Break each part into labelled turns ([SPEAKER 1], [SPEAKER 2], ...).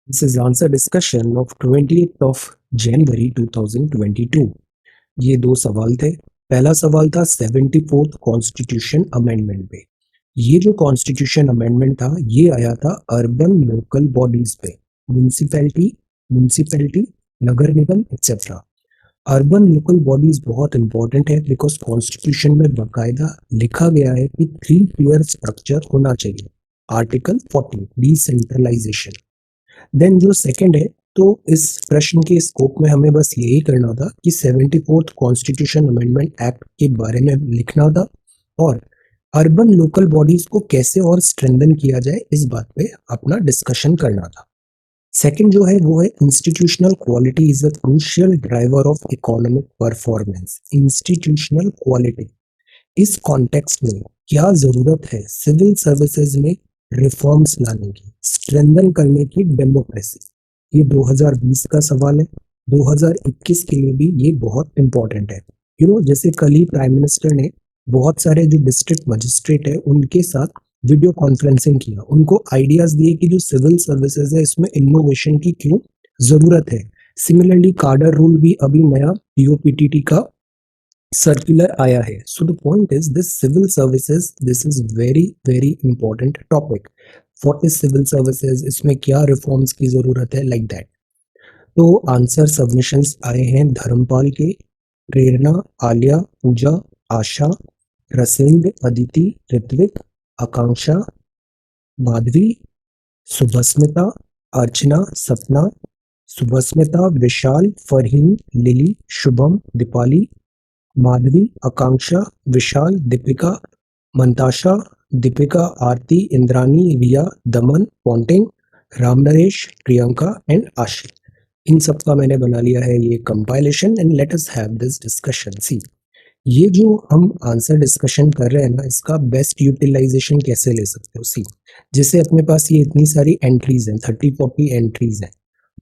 [SPEAKER 1] This is answer discussion of 20th of January 2022. ये दो सवाल थे। पहला सवाल था 74th कॉन्स्टिट्यूशन अमेंडमेंट पे। ये जो कॉन्स्टिट्यूशन अमेंडमेंट था ये आया था अर्बन लोकल बॉडीज पे, म्यूनिसिपैलिटी, नगर निगम एक्सेट्रा। अर्बन लोकल बॉडीज बहुत इंपॉर्टेंट है बिकॉज कॉन्स्टिट्यूशन में बाकायदा लिखा गया है कि 3 टियर स्ट्रक्चर होना चाहिए। Article 40 decentralization. देन जो सेकंड है, तो इस प्रश्न के स्कोप में हमें बस यही करना था कि 74th कॉन्स्टिट्यूशन अमेंडमेंट एक्ट के बारे में लिखना था और अर्बन लोकल बॉडीज को कैसे और स्ट्रेंथन किया जाए इस बात पे अपना डिस्कशन करना था। सेकंड जो है वो है institutional quality is a crucial driver of economic performance. Institutional quality, इस कॉन्टेक्स्ट में क्या जरूरत है सिविल सर्विसेज में रिफॉर्म्स लाने की, स्ट्रेंथन करने की डेमोक्रेसी। ये 2020 का सवाल है। 2021 के लिए भी ये बहुत इंपॉर्टेंट है। जैसे कल ही प्राइम मिनिस्टर ने बहुत सारे जो डिस्ट्रिक्ट मजिस्ट्रेट है उनके साथ वीडियो कॉन्फ्रेंसिंग किया, उनको आइडियाज दिए कि जो सिविल सर्विसेज है इसमें इनोवेशन की क्यों जरूरत है। सिमिलरली कार्डर रूल भी अभी नया पीओपीटीटी का सर्कुलर आया है। So the point is this civil services, this is very very important topic. What is civil services, इसमें क्या रिफॉर्म्स की जरूरत है, लाइक दैट। तो आंसर सबमिशंस आए हैं धर्मपाल के, प्रेरणा, आलिया, पूजा, आशा, रसेंद्र, अदिति, ऋत्विक, आकांक्षा, Madhavi, Subhasmita, Archana, Sapna, Subhasmita, Vishal, Farheen, Lily, Shubham, Deepali, Madhavi, Akanksha, Vishal, Deepika, Mantasha, Deepika, Aarti, Indrani, Riya, Daman, Ponting, Ram Naresh, Priyanka and Aashi. इन सब का मैंने बना लिया है ये compilation and let us have this discussion. See, ये जो हम आंसर डिस्कशन कर रहे हैं ना, इसका बेस्ट यूटिलाइजेशन कैसे ले सकते हो। सी, जैसे अपने पास ये इतनी सारी एंट्रीज हैं, 30-40 एंट्रीज हैं।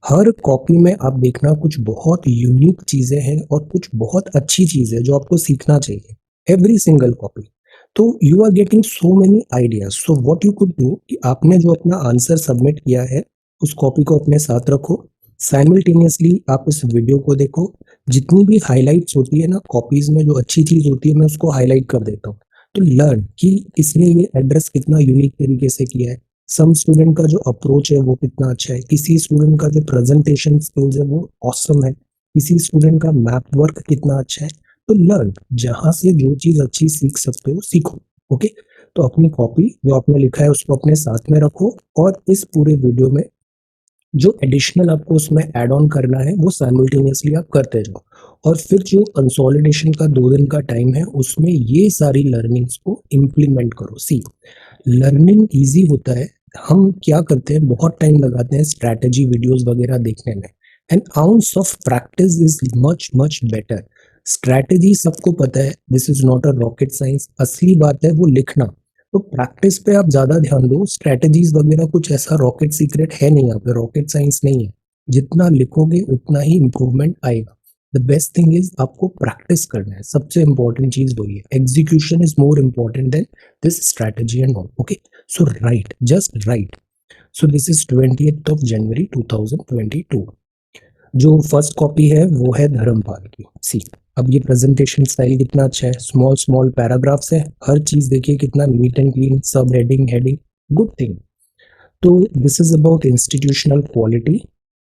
[SPEAKER 1] हर कॉपी में आप देखना कुछ बहुत यूनिक चीजें हैं और कुछ बहुत अच्छी चीजें जो आपको सीखना चाहिए, एवरी सिंगल कॉपी। तो you are getting so many ideas. So what you could do कि आपने जो अपना आंसर सबमिट किया है उस कॉपी को अपने साथ रखो, साइमल्टेनियसली आप इस वीडियो को देखो। जितनी भी हाईलाइट्स होती है ना कॉपीज में, जो अच्छी चीज होती है मैं उसको हाईलाइट कर देता हूँ। तो लर्न कि इसने ये एड्रेस कितना यूनिक तरीके से किया है, सम स्टूडेंट का जो अप्रोच है वो कितना अच्छा है, किसी स्टूडेंट का जो प्रेजेंटेशन स्किल्स है वो ऑसम है, किसी स्टूडेंट का मैप वर्क कितना अच्छा है। तो लर्न, जहां से जो चीज अच्छी सीख सकते हो सीखो। ओके, तो अपनी कॉपी जो आपने लिखा है उसको अपने साथ में रखो और इस पूरे वीडियो में जो एडिशनल आपको उसमें ऐड ऑन करना है वो साइमल्टेनियसली आप करते जाओ। और फिर जो कंसोलिडेशन का 2 दिन का टाइम है उसमें ये सारी लर्निंग्स को इम्प्लीमेंट करो। सी, लर्निंग इजी होता है। हम क्या करते हैं, बहुत टाइम लगाते हैं स्ट्रैटेजी वीडियोस वगैरह देखने में, N ounce of practice is much much better. Strategy सबको पता है, this is not a rocket science. असली बात है वो लिखना। तो प्रैक्टिस पे आप ज्यादा ध्यान दो। स्ट्रैटेजीज वगैरह कुछ ऐसा रॉकेट सीक्रेट है नहीं, यहाँ पे रॉकेट साइंस नहीं है। जितना लिखोगे उतना ही इंप्रूवमेंट आएगा। द बेस्ट थिंग इज आपको प्रैक्टिस करना है, सबसे इंपॉर्टेंट चीज वही है। Execution is more important than this strategy and all. Okay, so write, just write. So this is 20th of January 2022। जो फर्स्ट कॉपी है वो है धर्मपाल की। सी, अब ये प्रेजेंटेशन स्टाइल कितना अच्छा है, स्मॉल स्मॉल पैराग्राफ्स है, हर चीज देखिए कितना नीट एंड क्लीन, सब हेडिंग हेडिंग, गुड थिंग। तो this is about institutional quality,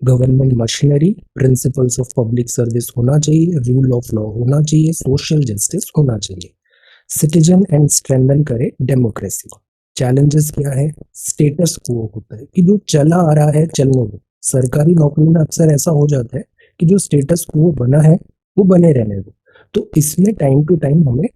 [SPEAKER 1] government machinery, principles of public service होना चाहिए, रूल ऑफ लॉ होना चाहिए, सोशल जस्टिस होना चाहिए, सिटीजन एंड स्ट्रेंथन करे डेमोक्रेसी। चैलेंजेस क्या है, स्टेटस क्वो होता है कि जो चला आ रहा है चलने दो। सरकारी नौकरी में अक्सर ऐसा हो जाता है कि जो स्टेटस क्वो बना है वो बने रहने दो। तो इसमें टाइम टू टाइम हमें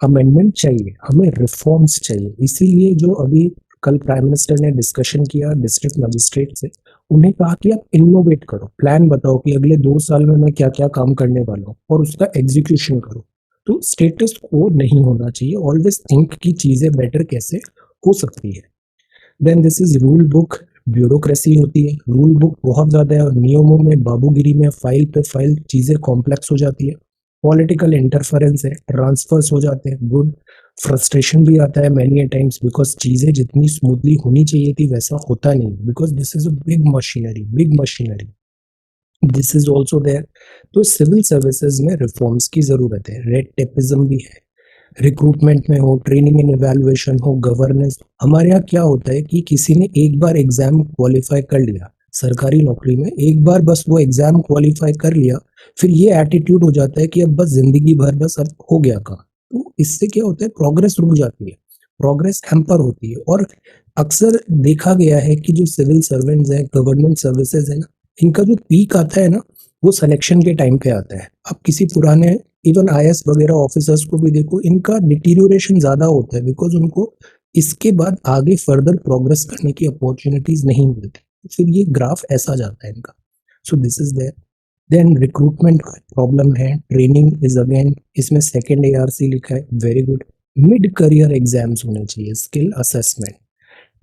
[SPEAKER 1] अमेंडमेंट चाहिए, हमें रिफॉर्म्स चाहिए। इसीलिए जो अभी कल प्राइम मिनिस्टर ने डिस्कशन किया डिस्ट्रिक्ट मजिस्ट्रेट से, उन्हें कहा कि आप इनोवेट करो, प्लान बताओ कि अगले 2 साल में मैं क्या क्या काम करने वाला हूँ और उसका एग्जीक्यूशन करो। तो स्टेटस को नहीं होना चाहिए, ऑलवेज थिंक की चीजें बेटर कैसे हो सकती है। Then this is rule book, bureaucracy होती है, रूल बुक बहुत ज्यादा है और नियमों में बाबूगिरी में फाइल पे फाइल चीजें कॉम्प्लेक्स हो जाती है। पॉलिटिकल इंटरफेरेंस है, ट्रांसफर्स हो जाते हैं, गुड। फ्रस्ट्रेशन भी आता है मैनी टाइम्स बिकॉज चीजें जितनी स्मूथली होनी चाहिए थी वैसा होता नहीं, because this is a big machinery, this is also there. तो सिविल सर्विसेज में रिफॉर्म्स की जरूरत है, रेड टेपिज्म भी है, रिक्रूटमेंट में हो, ट्रेनिंग एंड इवैल्यूएशन हो, गवर्नेंस। हमारे यहाँ क्या होता है कि किसी ने एक बार एग्जाम क्वालिफाई कर लिया सरकारी नौकरी में, एक बार बस वो एग्जाम क्वालिफाई कर लिया, फिर ये एटीट्यूड हो जाता है कि अब बस जिंदगी भर बस अब हो गया काम। तो इससे क्या होता है, प्रोग्रेस रुक जाती है, प्रोग्रेस हैम्पर होती है। और अक्सर देखा गया है कि जो सिविल सर्वेंट्स हैं, गवर्नमेंट सर्विसेज है ना, इनका जो पीक आता है ना, वो सिलेक्शन के टाइम पे आता है। अब किसी पुराने इवन आईएएस वगैरह ऑफिसर्स को भी देखो, इनका डिटीरियोरेशन ज्यादा होता है बिकॉज उनको इसके बाद आगे फर्दर प्रोग्रेस करने की अपॉर्चुनिटीज नहीं मिलती, फिर ये ग्राफ ऐसा जाता है इनका। So this is there. Then recruitment problem है, ट्रेनिंग इज अगेन, इसमें सेकेंड एआरसी लिखा है, very good. Mid career exams होने चाहिए, स्किल असेसमेंट,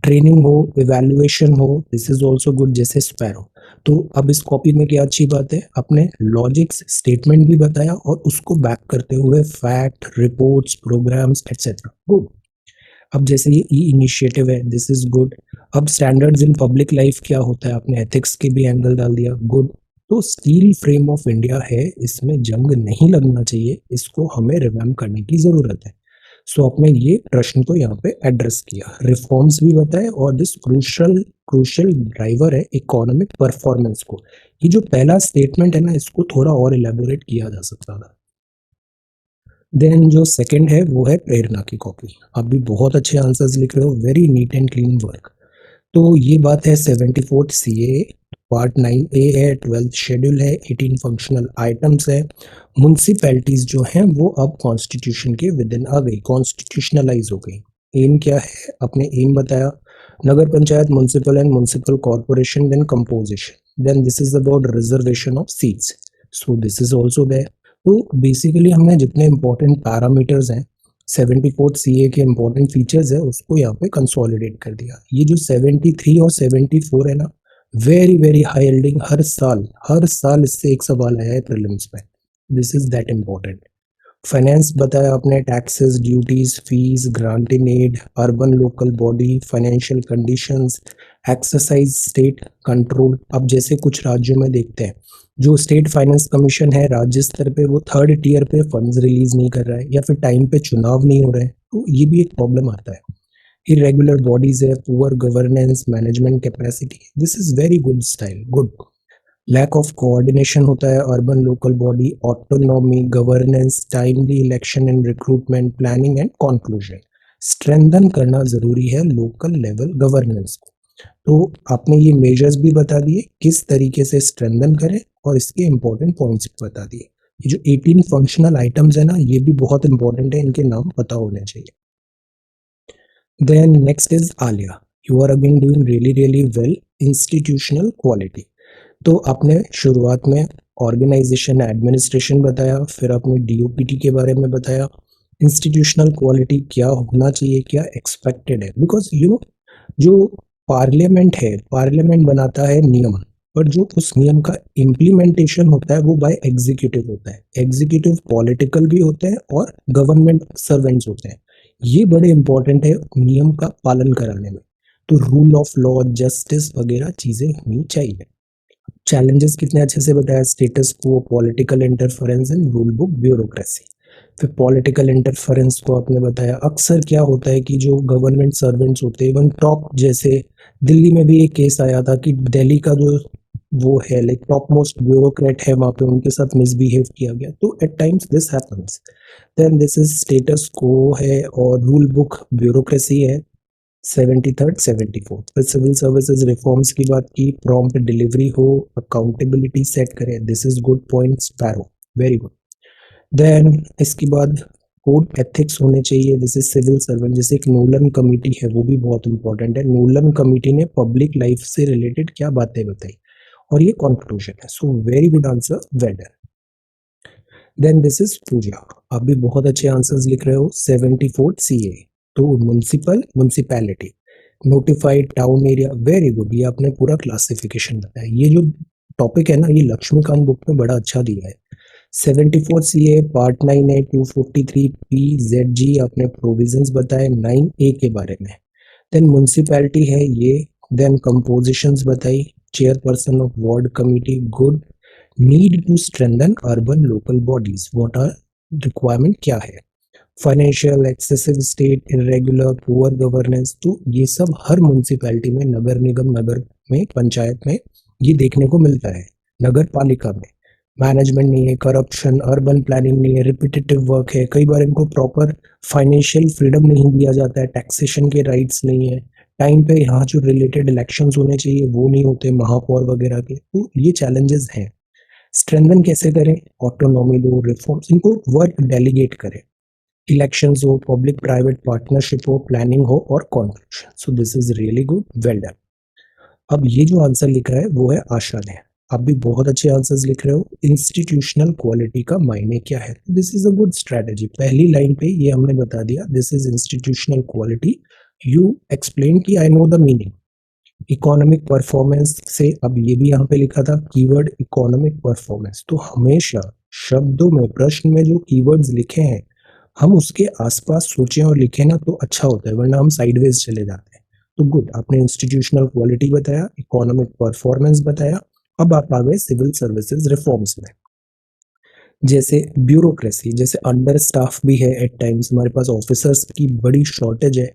[SPEAKER 1] ट्रेनिंग हो, इवैल्यूएशन हो, दिस इज ऑल्सो गुड, जैसे स्पैरो। तो अब इस कॉपी में क्या अच्छी बात है, अपने लॉजिक्स स्टेटमेंट भी बताया और उसको बैक करते हुए fact, reports, programs etcetera, good. अब जैसे ये ई इनिशिएटिव है, दिस इज गुड। अब स्टैंडर्ड्स इन पब्लिक लाइफ क्या होता है, आपने एथिक्स के भी एंगल डाल दिया, गुड। तो स्टील फ्रेम ऑफ इंडिया है, इसमें जंग नहीं लगना चाहिए, इसको हमें रिवैम्प करने की जरूरत है। सो आपने ये प्रश्न को यहाँ पे एड्रेस किया, रिफॉर्म्स भी बताए, और दिस क्रूशल क्रूशल ड्राइवर है इकोनॉमिक परफॉर्मेंस को। ये जो पहला स्टेटमेंट है ना, इसको थोड़ा और इलेबोरेट किया जा सकता था। देन जो सेकंड है वो है प्रेरणा की कॉपी। आप भी बहुत अच्छे आंसर्स लिख रहे हो, very neat and clean work. तो ये बात है 74th CAA, पार्ट 9A है, 12th शेड्यूल है, 18 फंक्शनल आइटम्स है। म्यूनसिपैलिटीज जो हैं वो अब कॉन्स्टिट्यूशन के विद इन आ गई, कॉन्स्टिट्यूशनलाइज हो गई। एम क्या है, अपने एम बताया, nagar panchayat, municipal and municipal corporation, then composition, then this is about reservation of seats, so this is also there. तो बेसिकली हमने जितने इंपॉर्टेंट पैरामीटर्स हैं 74th CA के इंपॉर्टेंट फीचर्स है उसको यहाँ पे कंसोलिडेट कर दिया। ये जो 73 और 74 है ना, वेरी वेरी हाई यील्डिंग, हर साल इससे एक सवाल आया है प्रीलिम्स में, this is that important. Finance बताया आपने, taxes, duties, fees, grant in aid, urban local body, financial conditions, exercise state control. अब जैसे कुछ राज्यों में देखते हैं, जो स्टेट फाइनेंस कमीशन है राज्य स्तर पे, वो थर्ड टियर पे फंड्स रिलीज नहीं कर रहा है, या फिर टाइम पे चुनाव नहीं हो रहे हैं, तो ये भी एक प्रॉब्लम आता है। इरेगुलर बॉडीज है, poor governance, management capacity, this is very good style, good. Lack of coordination होता है, urban local body, autonomy, governance, timely election and recruitment, planning and conclusion. Strengthen करना जरूरी है लोकल लेवल गवर्नेंस को। तो आपने ये मेजर्स भी बता दिए किस तरीके से स्ट्रेंथन करें, और इसके इंपॉर्टेंट पॉइंट्स भी बता दिए। ये जो 18 फंक्शनल आइटम्स है ना, ये भी बहुत इंपॉर्टेंट है, इनके नाम पता होने चाहिए। Then next is Aliya, you are again doing really really well, institutional quality. तो आपने शुरुआत में ऑर्गेनाइजेशन एडमिनिस्ट्रेशन बताया, फिर आपने डीओपीटी के बारे में बताया, इंस्टीट्यूशनल क्वालिटी क्या होना चाहिए, क्या एक्सपेक्टेड है, बिकॉज यू नो जो पार्लियामेंट है, पार्लियामेंट बनाता है नियम, पर जो उस नियम का इम्प्लीमेंटेशन होता है वो बाय एग्जीक्यूटिव होता है। एग्जीक्यूटिव पॉलिटिकल भी होते हैं और गवर्नमेंट सर्वेंट्स होते हैं, ये बड़े इंपॉर्टेंट है नियम का पालन कराने में। तो रूल ऑफ लॉ, जस्टिस वगैरह चीजें होनी चाहिए। चैलेंजेस कितने अच्छे से बताया, स्टेटस को, political interference and rule book bureaucracy. फिर पॉलिटिकल इंटरफेरेंस को आपने बताया, अक्सर क्या होता है कि जो गवर्नमेंट सर्वेंट्स होते हैं, इवन टॉप, जैसे दिल्ली में भी एक केस आया था कि दिल्ली का जो वो है लाइक टॉप मोस्ट ब्यूरोक्रेट है, वहां पे उनके साथ मिसबिहेव किया गया, तो at times this happens. Then this is status quo है, और रूल बुक ब्यूरोक्रेसी है 73rd 74th। फिर सिविल सर्विसेज रिफॉर्म्स की बात की, प्रॉम्प्ट डिलीवरी हो, अकाउंटेबिलिटी सेट करें, this is good point, sparrow, very good. Then इसके बाद कोड एथिक्स होने चाहिए, दिस इज सिविल सर्वेंट। जैसे एक नोलन कमेटी है, वो भी बहुत इंपॉर्टेंट है, नोलन कमेटी ने पब्लिक लाइफ से रिलेटेड क्या बातें बताई, और ये कंक्लूजन है, so very good answer, well done. Then this is Pooja, आप भी बहुत अच्छे आंसर्स लिख रहे हो, 74th CA। तो municipal, municipality, notified town area, very good, ये आपने पूरा क्लासिफिकेशन बताया। ये जो टॉपिक है ना, ये लक्ष्मीकांत बुक में बड़ा अच्छा दिया है। 74 CA पार्ट 9 है, 243 PZG आपने प्रोविजंस बताए 9A के बारे में। देन म्युनिसिपैलिटी है ये। देन कंपोजिशंस बताई, chairperson of ward committee, good. Need to strengthen urban local bodies, what are requirement क्या है। Financial, excessive state, irregular, poor governance, तो ये सब हर म्युनिसिपैलिटी में, नगर निगम, नगर में, पंचायत में ये देखने को मिलता है। नगर पालिका में मैनेजमेंट नहीं है, करप्शन, अर्बन प्लानिंग नहीं है, रिपीटेटिव वर्क है, कई बार इनको प्रॉपर फाइनेंशियल फ्रीडम नहीं दिया जाता है, टैक्सेशन के राइट्स नहीं है, टाइम पे यहाँ जो रिलेटेड इलेक्शंस होने चाहिए वो नहीं होते, महापौर वगैरह के, तो ये चैलेंजेस हैं। स्ट्रेंथन कैसे करें, ऑटोनॉमी दो, रिफॉर्म्स, इनको वर्क डेलीगेट करें, इलेक्शंस हो, पब्लिक प्राइवेट पार्टनरशिप हो, प्लानिंग हो और contribution. So this is really good, well done. अब ये जो आंसर लिख रहा है वो है आशा ने। आप भी बहुत अच्छे आंसर्स लिख रहे हो। इंस्टीट्यूशनल क्वालिटी का मायने क्या है, this is a good strategy. पहली लाइन पे ये हमने बता दिया, this is institutional quality. You explain कि I know the meaning. Economic performance से, अब ये भी यहाँ पे लिखा था कीवर्ड इकोनॉमिक परफॉर्मेंस, तो हमेशा शब्दों में, प्रश्न में जो कीवर्ड्स लिखे हैं हम उसके आसपास सोचें और लिखें ना तो अच्छा होता है, वरना हम साइडवेज चले जाते हैं। तो गुड, आपने इंस्टीट्यूशनल क्वालिटी बताया, इकोनॉमिक परफॉर्मेंस बताया। अब आप आ गए सिविल सर्विसेज रिफॉर्म्स में। जैसे ब्यूरोक्रेसी, जैसे अंडर स्टाफ भी है एट टाइम्स, हमारे पास ऑफिसर्स की बड़ी शॉर्टेज है।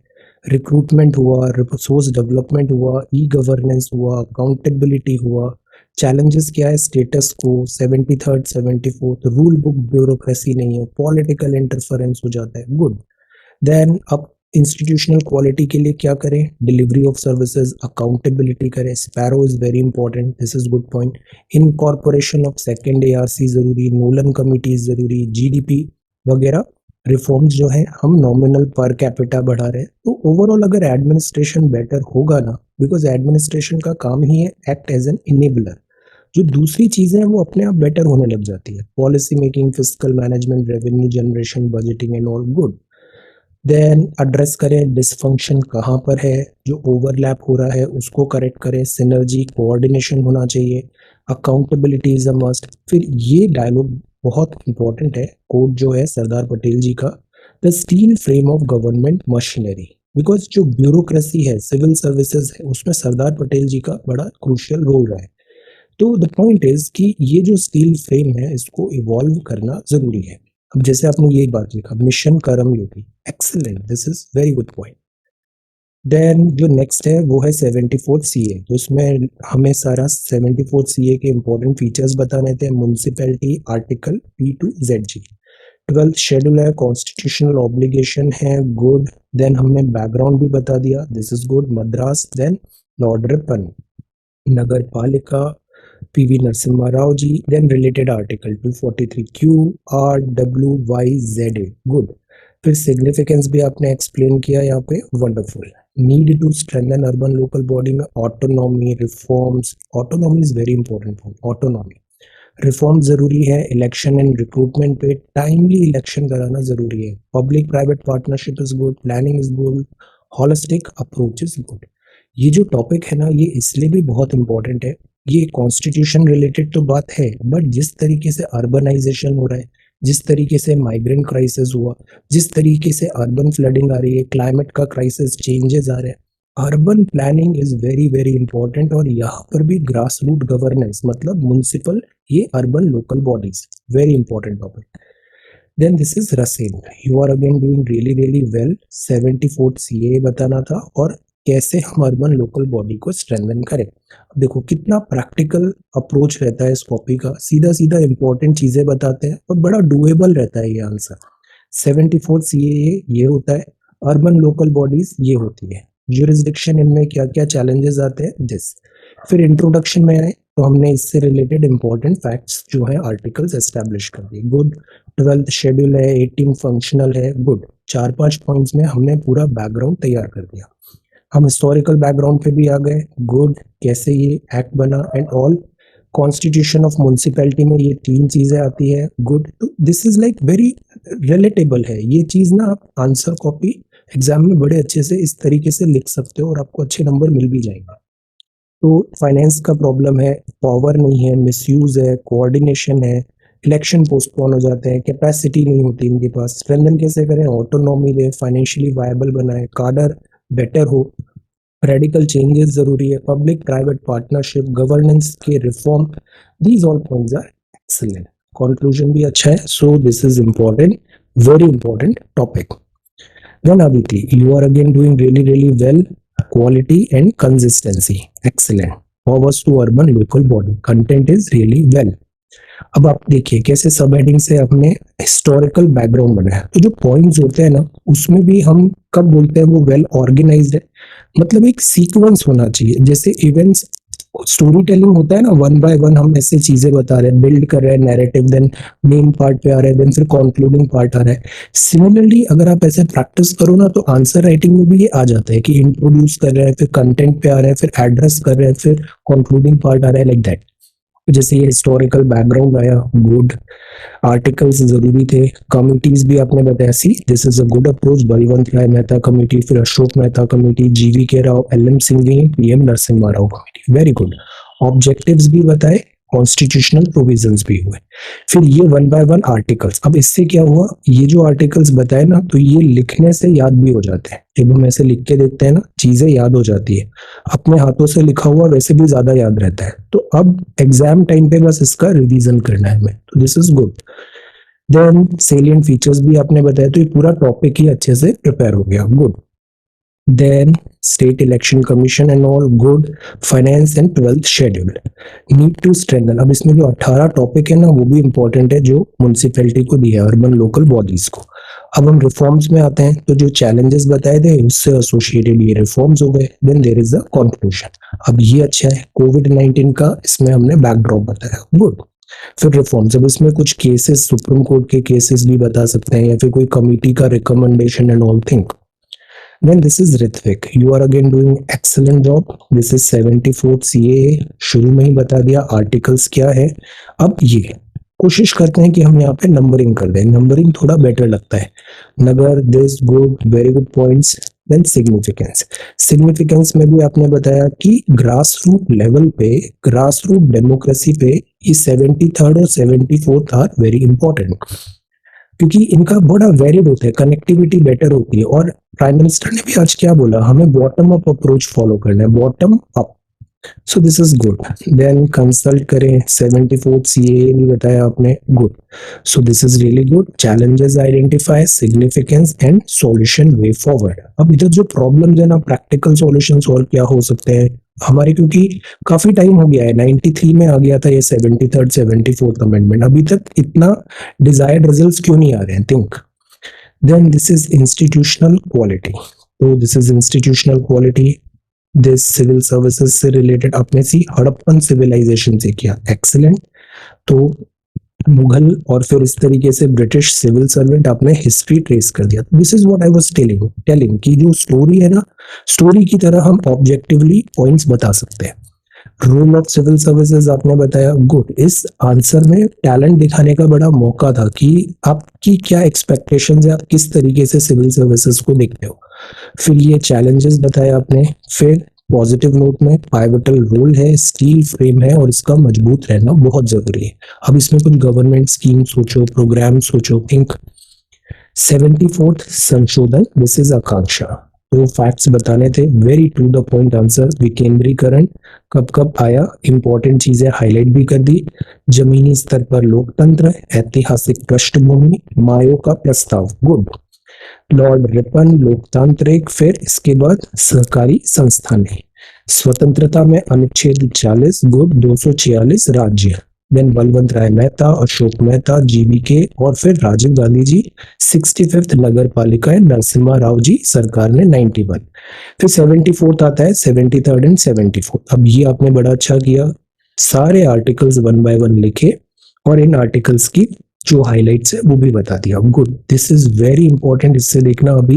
[SPEAKER 1] रिक्रूटमेंट हुआ, रिसोर्स डेवलपमेंट हुआ, ई गवर्नेंस हुआ, अकाउंटेबिलिटी हुआ। चैलेंजेस क्या है, स्टेटस को, 73rd 74th rule book bureaucracy नहीं है, पॉलिटिकल इंटरफेरेंस हो जाता है। गुड। देन अब इंस्टीट्यूशनल क्वालिटी के लिए क्या करें, डिलीवरी ऑफ सर्विसेज, अकाउंटेबिलिटी करें, sparrow is very important, this is good point. Incorporation of second ARC जरूरी, नोलन कमिटी जरूरी, GDP वगैरह रिफॉर्म्स जो है, हम नॉमिनल पर कैपिटा बढ़ा रहे हैं। तो ओवरऑल अगर एडमिनिस्ट्रेशन बेटर होगा ना, बिकॉज एडमिनिस्ट्रेशन का काम ही है एक्ट एज एन इनेबलर, जो दूसरी चीजें हैं वो अपने आप बेटर होने लग जाती है, policy making, fiscal management, revenue generation, budgeting and all good. Then address करें डिसफंक्शन कहाँ पर है, जो ओवरलैप हो रहा है उसको करेक्ट करें, सिनर्जी, कोऑर्डिनेशन होना चाहिए, अकाउंटेबिलिटी इज अ मस्ट। फिर ये डायलॉग बहुत इंपॉर्टेंट है, कोट जो है सरदार पटेल जी का, the steel frame of government machinery. Because जो ब्यूरोक्रेसी है, सिविल सर्विसेज है, उसमें सरदार पटेल जी का बड़ा क्रूशियल रोल रहा है। तो द पॉइंट इज कि ये जो स्टील फ्रेम है इसको इवॉल्व करना जरूरी है। अब जैसे आपने यही बात लिखा, मिशन कर्म Yogi, excellent, this is very good point. Then जो नेक्स्ट है वो है 74 CA, तो इसमें हमें सारा 74 CA के इंपॉर्टेंट फीचर्स बताने थे। Municipality article P2ZG, 12th schedule है, कॉन्स्टिट्यूशनल ऑब्लिगेशन है, गुड। देन हमने बैकग्राउंड भी बता दिया, this is good. Madras, then Lord Ripon, nagar palika, PV Narasimha Rao ji, then related article 243 QRWYZA, good. फिर सिग्निफिकेंस भी आपने एक्सप्लेन किया यहाँ पे, wonderful. Need to strengthen urban local body में autonomy, reforms, autonomy is very important, autonomy, reform जरूरी है, इलेक्शन एंड रिक्रूटमेंट पे टाइमली इलेक्शन कराना जरूरी है, public private partnership is good, planning is good, holistic approach is good. ये जो topic है ना ये इसलिए भी बहुत इंपॉर्टेंट है, ये कॉन्स्टिट्यूशन रिलेटेड तो बात है, बट जिस तरीके से अर्बनाइजेशन हो रहा है, जिस तरीके से माइग्रेंट क्राइसिस हुआ, जिस तरीके से अर्बन फ्लडिंग आ रही है, क्लाइमेट का क्राइसिस, चेंजेस आ रहे हैं, urban planning is very very important. और यहाँ पर भी ग्रास रूट गवर्नेंस मतलब म्युनिसिपल, ये urban local bodies, very important topic. Then this is Russell, you are again doing really really well. 74 CA बताना था और कैसे हम अर्बन लोकल बॉडी को स्ट्रेंथन करें। अब देखो कितना प्रैक्टिकल अप्रोच रहता है इस कॉपी का, सीधा सीधा इंपॉर्टेंट चीजें बताते हैं और बड़ा डुएबल रहता है ये आंसर। 74 CA ये होता है, अर्बन लोकल बॉडीज ये होती है, ज्यूरिसडिक्शन इनमें क्या क्या चैलेंजेस आते हैं दिस। फिर इंट्रोडक्शन में आए तो हमने इससे रिलेटेड इंपॉर्टेंट फैक्ट्स जो है आर्टिकल्स एस्टेब्लिश कर दिए, गुड। 12th शेड्यूल है, 18 फंक्शनल है, गुड। 4-5 पॉइंट्स में हमने पूरा बैकग्राउंड तैयार कर दिया। हम हिस्टोरिकल बैकग्राउंड पे भी आ गए, गुड, कैसे ये एक्ट बना and all. Constitution of municipality में ये 3 चीजें आती है, गुड। तो this is like very relatable है ये चीज ना, आप आंसर कॉपी एग्जाम में बड़े अच्छे से इस तरीके से लिख सकते हो और आपको अच्छे नंबर मिल भी जाएंगे। तो फाइनेंस का प्रॉब्लम है, पावर नहीं है, मिसयूज है, कोऑर्डिनेशन है, इलेक्शन पोस्टपोन हो जाते हैं, कैपेसिटी नहीं होती इनके पास। स्ट्रेंथन कैसे करें, ऑटोनॉमी दे, फाइनेंशियली वायबल बनाए, कार्डर बेटर हो, रेडिकल चेंजेस जरूरी है, पब्लिक प्राइवेट पार्टनरशिप, गवर्नेंस के reform, these all points are excellent. Conclusion भी अच्छा है, so this is important, very important topic. Then Aditi, you are again doing really well. Quality and consistency, excellent. Forwards to urban local body, content is really well. अब आप देखिए कैसे सब heading से अपने हिस्टोरिकल बैकग्राउंड बनाया, तो जो पॉइंट्स होते हैं ना उसमें भी हम कब बोलते हैं वो वेल ऑर्गेनाइज्ड है, मतलब एक सीक्वेंस होना चाहिए। जैसे इवेंट्स स्टोरी टेलिंग होता है ना, वन बाय वन हम ऐसे चीजें बता रहे हैं, बिल्ड कर रहे हैं नैरेटिव, देन मेन पार्ट पे आ रहे हैं, देन फिर कंक्लूडिंग पार्ट आ रहा है। सिमिलरली अगर आप ऐसे प्रैक्टिस करो ना तो आंसर राइटिंग में भी ये आ जाता है कि इंट्रोड्यूस कर रहे हैं, फिर कंटेंट पे आ रहे हैं, फिर एड्रेस कर रहे हैं, फिर कंक्लूडिंग पार्ट आ रहा है, लाइक दैट। जैसे ये हिस्टोरिकल बैकग्राउंड आया, गुड। आर्टिकल्स जरूरी थे, कमिटीज भी आपने बताया, see this is a good approach. Balwant Rai Mehta committee, फिर Ashok Mehta committee, G V K Rao, L M. Singhvi, PM Narasimha Rao committee, very good. Objectives भी बताए, कॉन्स्टिट्यूशनल प्रोविजंस भी हुए। फिर ये वन बाय वन आर्टिकल्स, अब इससे क्या हुआ, ये जो आर्टिकल्स बताए ना तो ये लिखने से याद भी हो जाते हैं। जब हम ऐसे लिख के देखते हैं ना चीजें याद हो जाती है, अपने हाथों से लिखा हुआ वैसे भी ज्यादा याद रहता है। तो अब एग्जाम टाइम पे बस इसका रिवीजन करना है हमें, तो this is good. Then salient features भी आपने बताया, तो ये पूरा टॉपिक ही अच्छे से प्रिपेयर हो गया, good. Then state election commission and all, good. Finance and 12th schedule need to strengthen। अब इसमें जो 18 टॉपिक है ना वो भी इंपॉर्टेंट है जो म्यूनसिपैलिटी को दिया है, अर्बन लोकल बॉडीज को। अब हम रिफॉर्म्स में आते हैं, तो जो चैलेंजेस बताए थे उससे एसोसिएटेड ये रिफॉर्म्स हो गए। Then there is the conclusion. अब ये अच्छा है, कोविड-19 का इसमें हमने बैकड्रॉप बताया, गुड। फिर रिफॉर्म्स, अब इसमें कुछ केसेस, सुप्रीम कोर्ट के केसेस भी बता सकते हैं या फिर कोई कमिटी का recommendation and all thing. Then this is Ritvik. You are again doing excellent job. This is 74th CAA. शुरू में ही बता दिया आर्टिकल्स क्या है। अब ये कोशिश करते हैं कि हम यहाँ पे नंबरिंग कर दें, नंबरिंग थोड़ा बेटर लगता है। Nagar, this, good, very good points. Then significance, significance में भी आपने बताया कि ग्रास रूट लेवल पे, ग्रास रूट डेमोक्रेसी पे ये 73rd और 74th आर वेरी इंपॉर्टेंट, क्योंकि इनका बड़ा वेरिड होता है, कनेक्टिविटी बेटर होती है। और प्राइम मिनिस्टर ने भी आज क्या बोला, हमें बॉटम अप अप्रोच फॉलो करना है, bottom up. So this is good. Then consult करें, 74th CAA भी बताया आपने, good. So this is really good. Challenges identify, significance and solution way forward. अब इधर जो प्रॉब्लम्स है ना, प्रैक्टिकल सॉल्यूशन सॉल्व क्या हो सकते हैं हमारे, क्योंकि काफी टाइम हो गया है, 93 में आ गया था ये 73rd 74th अमेंडमेंट, अभी तक इतना डिजायर्ड रिजल्ट्स क्यों नहीं आ रहे हैं, think. Then this is institutional quality, तो this is institutional quality. This civil services से रिलेटेड अपने सी हड़प्पन सिविलाइजेशन से किया, एक्सीलेंट। तो मुगल और फिर इस तरीके से ब्रिटिश सिविल सर्वेंट आपने हिस्ट्री ट्रेस कर दिया। This is what I was telling कि जो स्टोरी है ना, स्टोरी की तरह हम ऑब्जेक्टिवली पॉइंट्स बता सकते हैं। रोल ऑफ सिविल सर्विसेज आपने बताया, गुड। इस आंसर में टैलेंट दिखाने का बड़ा मौका था कि आपकी क्या एक्सपेक्टेशंस है, आप किस तरीके से सिविल सर्विसेज को देखते हो। फिर ये चैलेंजेस बताया आपने। फिर पॉजिटिव नोट में पाइवटल रोल है, स्टील फ्रेम है और इसका मजबूत रहना बहुत जरूरी है। अब इसमें कुछ गवर्नमेंट स्कीम सोचो, प्रोग्राम सोचो, थिंक। 74th संशोधन, दिस इज आकांक्षा। तो फैक्ट्स बताने थे, very to the point answer. विकेंद्रीकरण कब कब आया, इंपॉर्टेंट चीजें हाईलाइट भी कर दी। जमीनी स्तर पर लोकतंत्र, ऐतिहासिक पृष्ठभूमि, मायो का प्रस्ताव, गुड। लॉर्ड रिपन, लोकतांत्रिक। फिर इसके बाद सहकारी संस्थानें, स्वतंत्रता में अनुच्छेद 40, गुड। 246 राज्य। देन बलवंत राय मेहता, अशोक मेहता, जीबीके और फिर राजीव गांधी जी। 65th नगर पालिका है, नरसिम्हा राव जी सरकार ने 91। फिर 74th आता है, 73rd एंड 74th। अब ये आपने बड़ा अच्छा किया, सारे आर्टिकल्स वन बाय वन लिखे और इन आर्टिकल्स की जो हाइलाइट्स है वो भी बता दिया, good. This is very important. इससे देखना अभी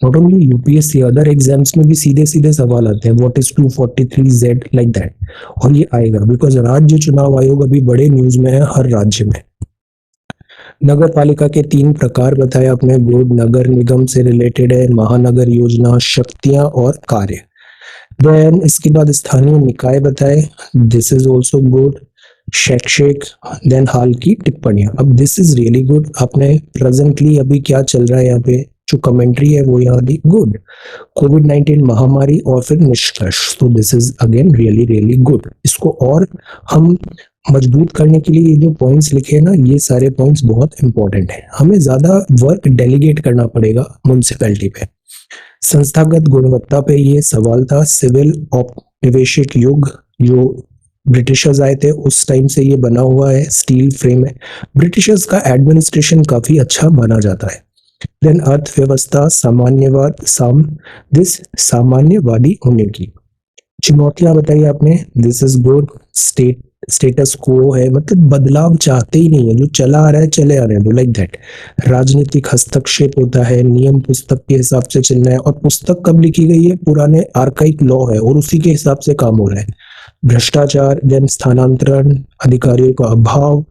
[SPEAKER 1] not only UPSC, other exams में भी सीधे सीधे सवाल आते हैं, what is 243Z, like that. और ये आएगा बिकॉज राज्य चुनाव आयोग अभी बड़े न्यूज में है हर राज्य में। नगर पालिका के 3 प्रकार बताए आपने, गुड। नगर निगम से रिलेटेड है, महानगर योजना, शक्तियां और कार्य। देन इसके बाद स्थानीय निकाय बताए, दिस इज ऑल्सो गुड। शैक्षिक, देन हाल की टिप्पणियां। अब दिस इज रियली गुड, आपने प्रेजेंटली अभी क्या चल रहा है यहाँ पे जो कमेंट्री है वो यहाँ दी गुड, कोविड-19 महामारी और फिर निष्कर्ष। तो this is again really really good. इसको और हम मजबूत करने के लिए ये जो पॉइंट्स लिखे हैं ना, ये सारे पॉइंट्स बहुत इंपॉर्टेंट है। हमें ज्यादा वर्क डेलीगेट करना पड़ेगा म्युनिसिपैलिटी पे। संस्थागत गुणवत्ता पे ये सवाल था। सिविल औपनिवेशिक युग, जो ब्रिटिशर्स आए थे उस टाइम से ये बना हुआ है, स्टील फ्रेम है। ब्रिटिशर्स का एडमिनिस्ट्रेशन काफी अच्छा माना जाता है। देन अर्थव्यवस्था सामान्यवाद, सामान्यवादी होने की चुनौतियां बताई आपने। This is good. Status quo है, मतलब बदलाव चाहते ही नहीं है, जो चला आ रहा है चले आ रहे हैं, लाइक दैट। राजनीतिक हस्तक्षेप होता है, नियम पुस्तक के हिसाब से चलना है, और पुस्तक कब लिखी गई है, पुराने आर्काइक लॉ है और उसी के हिसाब से काम हो रहा है। भ्रष्टाचार, देन स्थानांतरण, अधिकारियों का अभाव,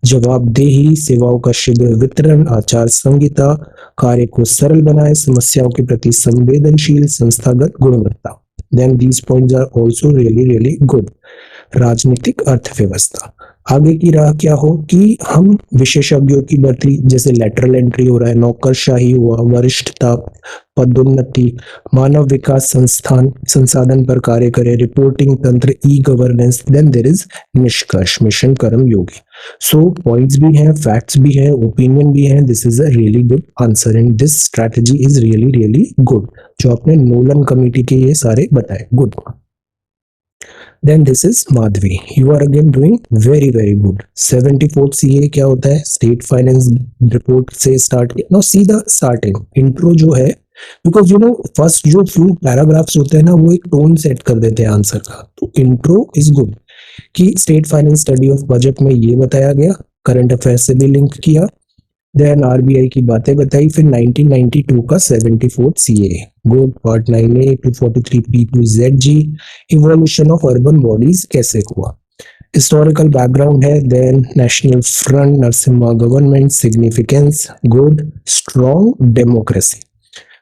[SPEAKER 1] जवाबदेही, सेवाओं का शीघ्र वितरण, आचार संहिता, कार्य को सरल बनाए, समस्याओं के प्रति संवेदनशील, संस्थागत गुणवत्ता। Then these points are also really really good. राजनीतिक अर्थव्यवस्था, आगे की राह क्या हो कि हम विशेषज्ञों की भर्ती, जैसे लेटरल एंट्री हो रहा है, नौकरशाही हुआ, वरिष्ठता, पदोन्नति, मानव विकास संस्थान संसाधन पर कार्य करे, रिपोर्टिंग तंत्र, e governance. Then there is निष्कर्ष, मिशन कर्म योगी। सो पॉइंट्स भी हैं, फैक्ट्स भी हैं, ओपिनियन भी है। This is a really good answer and this strategy is really really good, जो आपने नोलन कमेटी के ये सारे बताए, good. Then this is Madhvi. You are again doing very very good. 74th CA क्या होता है, स्टेट फाइनेंस रिपोर्ट से स्टार्ट किया। Now see the starting intro जो है, बिकॉज यू नो फर्स्ट जो फ्यू पैराग्राफ्स होते हैं ना, वो एक टोन सेट कर देते हैं आंसर का। तो इंट्रो इज गुड कि state finance study of budget में ये बताया गया, करंट अफेयर से भी लिंक किया, देन आरबीआई की बातें बताई, फिर 1992 का 74th CA, good. Part 9A 243 P to ZG, evolution of urban bodies कैसे हुआ, हिस्टोरिकल बैकग्राउंड है, then National Front, Narasimha government, significance, good. Strong democracy,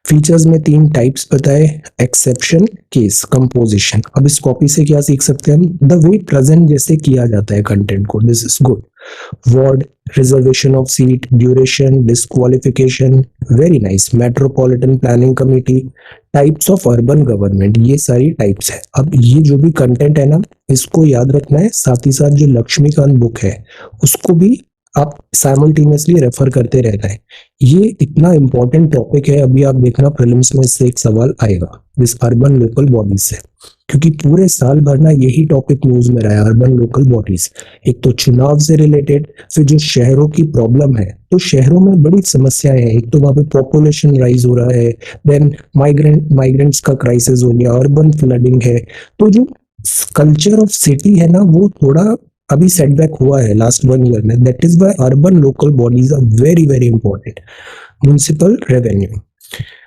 [SPEAKER 1] features में 3 टाइप्स बताए, एक्सेप्शन, केस, कंपोजिशन। अब इस कॉपी से क्या सीख सकते हैं हम, द वे प्रेजेंट जैसे किया जाता है कंटेंट को, this is good. Ward, reservation of seat, duration, disqualification, very nice. Metropolitan planning committee, types of urban government, ये सारी टाइप्स है। अब ये जो भी कंटेंट है ना, इसको याद रखना है, साथ ही साथ जो लक्ष्मीकांत बुक है उसको भी आप साइमल्टेनियसली रेफर करते रहना है। ये इतना इंपॉर्टेंट टॉपिक है, अभी आप देखना प्रीलिम्स में इससे एक सवाल आएगा, दिस अर्बन लोकल बॉडीज से, क्योंकि पूरे साल भर ना यही टॉपिक न्यूज में रहा है, अर्बन लोकल बॉडीज। एक तो चुनाव से रिलेटेड, फिर जो शहरों की प्रॉब्लम है, तो शहरों में बड़ी समस्याएं हैं। एक तो वहां पे पॉपुलेशन राइज हो रहा है, देन माइग्रेंट्स का क्राइसिस हो गया, अर्बन फ्लडिंग है। तो जो कल्चर ऑफ सिटी है ना, वो थोड़ा अभी सेटबैक हुआ है लास्ट 1 ईयर में। That is why urban local bodies are very very important. Municipal revenue,